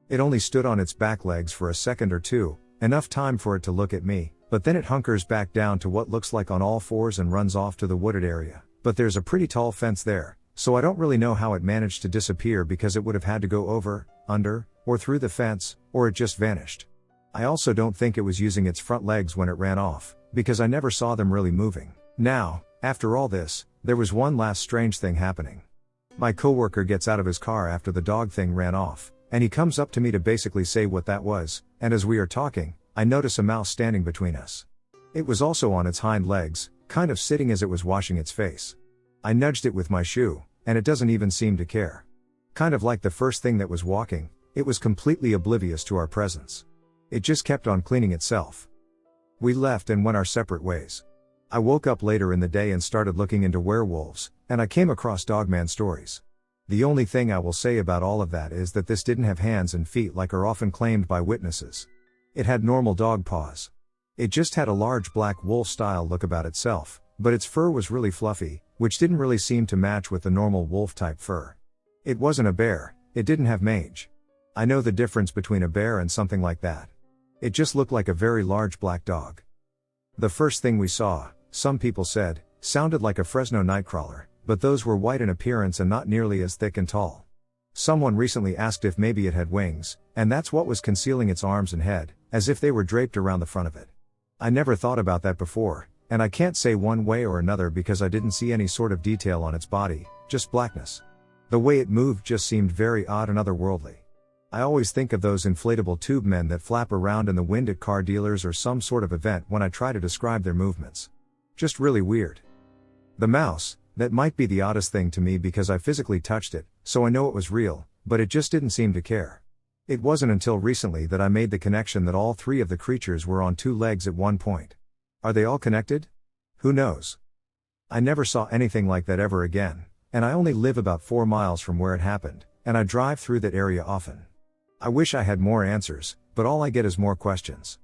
It only stood on its back legs for a second or two, enough time for it to look at me, but then it hunkers back down to what looks like on all 4s and runs off to the wooded area, but there's a pretty tall fence there, so I don't really know how it managed to disappear because it would have had to go over, under, or through the fence, or it just vanished. I also don't think it was using its front legs when it ran off, because I never saw them really moving. Now, after all this, there was one last strange thing happening. My coworker gets out of his car after the dog thing ran off, and he comes up to me to basically say what that was, and as we are talking, I notice a mouse standing between us. It was also on its hind legs, kind of sitting as it was washing its face. I nudged it with my shoe, and it doesn't even seem to care. Kind of like the first thing that was walking, it was completely oblivious to our presence. It just kept on cleaning itself. We left and went our separate ways. I woke up later in the day and started looking into werewolves, and I came across dogman stories. The only thing I will say about all of that is that this didn't have hands and feet like are often claimed by witnesses. It had normal dog paws. It just had a large black wolf-style look about itself, but its fur was really fluffy, which didn't really seem to match with the normal wolf-type fur. It wasn't a bear, it didn't have mange. I know the difference between a bear and something like that. It just looked like a very large black dog. The first thing we saw, some people said, sounded like a Fresno nightcrawler, but those were white in appearance and not nearly as thick and tall. Someone recently asked if maybe it had wings, and that's what was concealing its arms and head, as if they were draped around the front of it. I never thought about that before, and I can't say one way or another because I didn't see any sort of detail on its body, just blackness. The way it moved just seemed very odd and otherworldly. I always think of those inflatable tube men that flap around in the wind at car dealers or some sort of event when I try to describe their movements. Just really weird. The mouse, that might be the oddest thing to me because I physically touched it, so I know it was real, but it just didn't seem to care. It wasn't until recently that I made the connection that all three of the creatures were on two legs at one point. Are they all connected? Who knows? I never saw anything like that ever again, and I only live about 4 miles from where it happened, and I drive through that area often. I wish I had more answers, but all I get is more questions.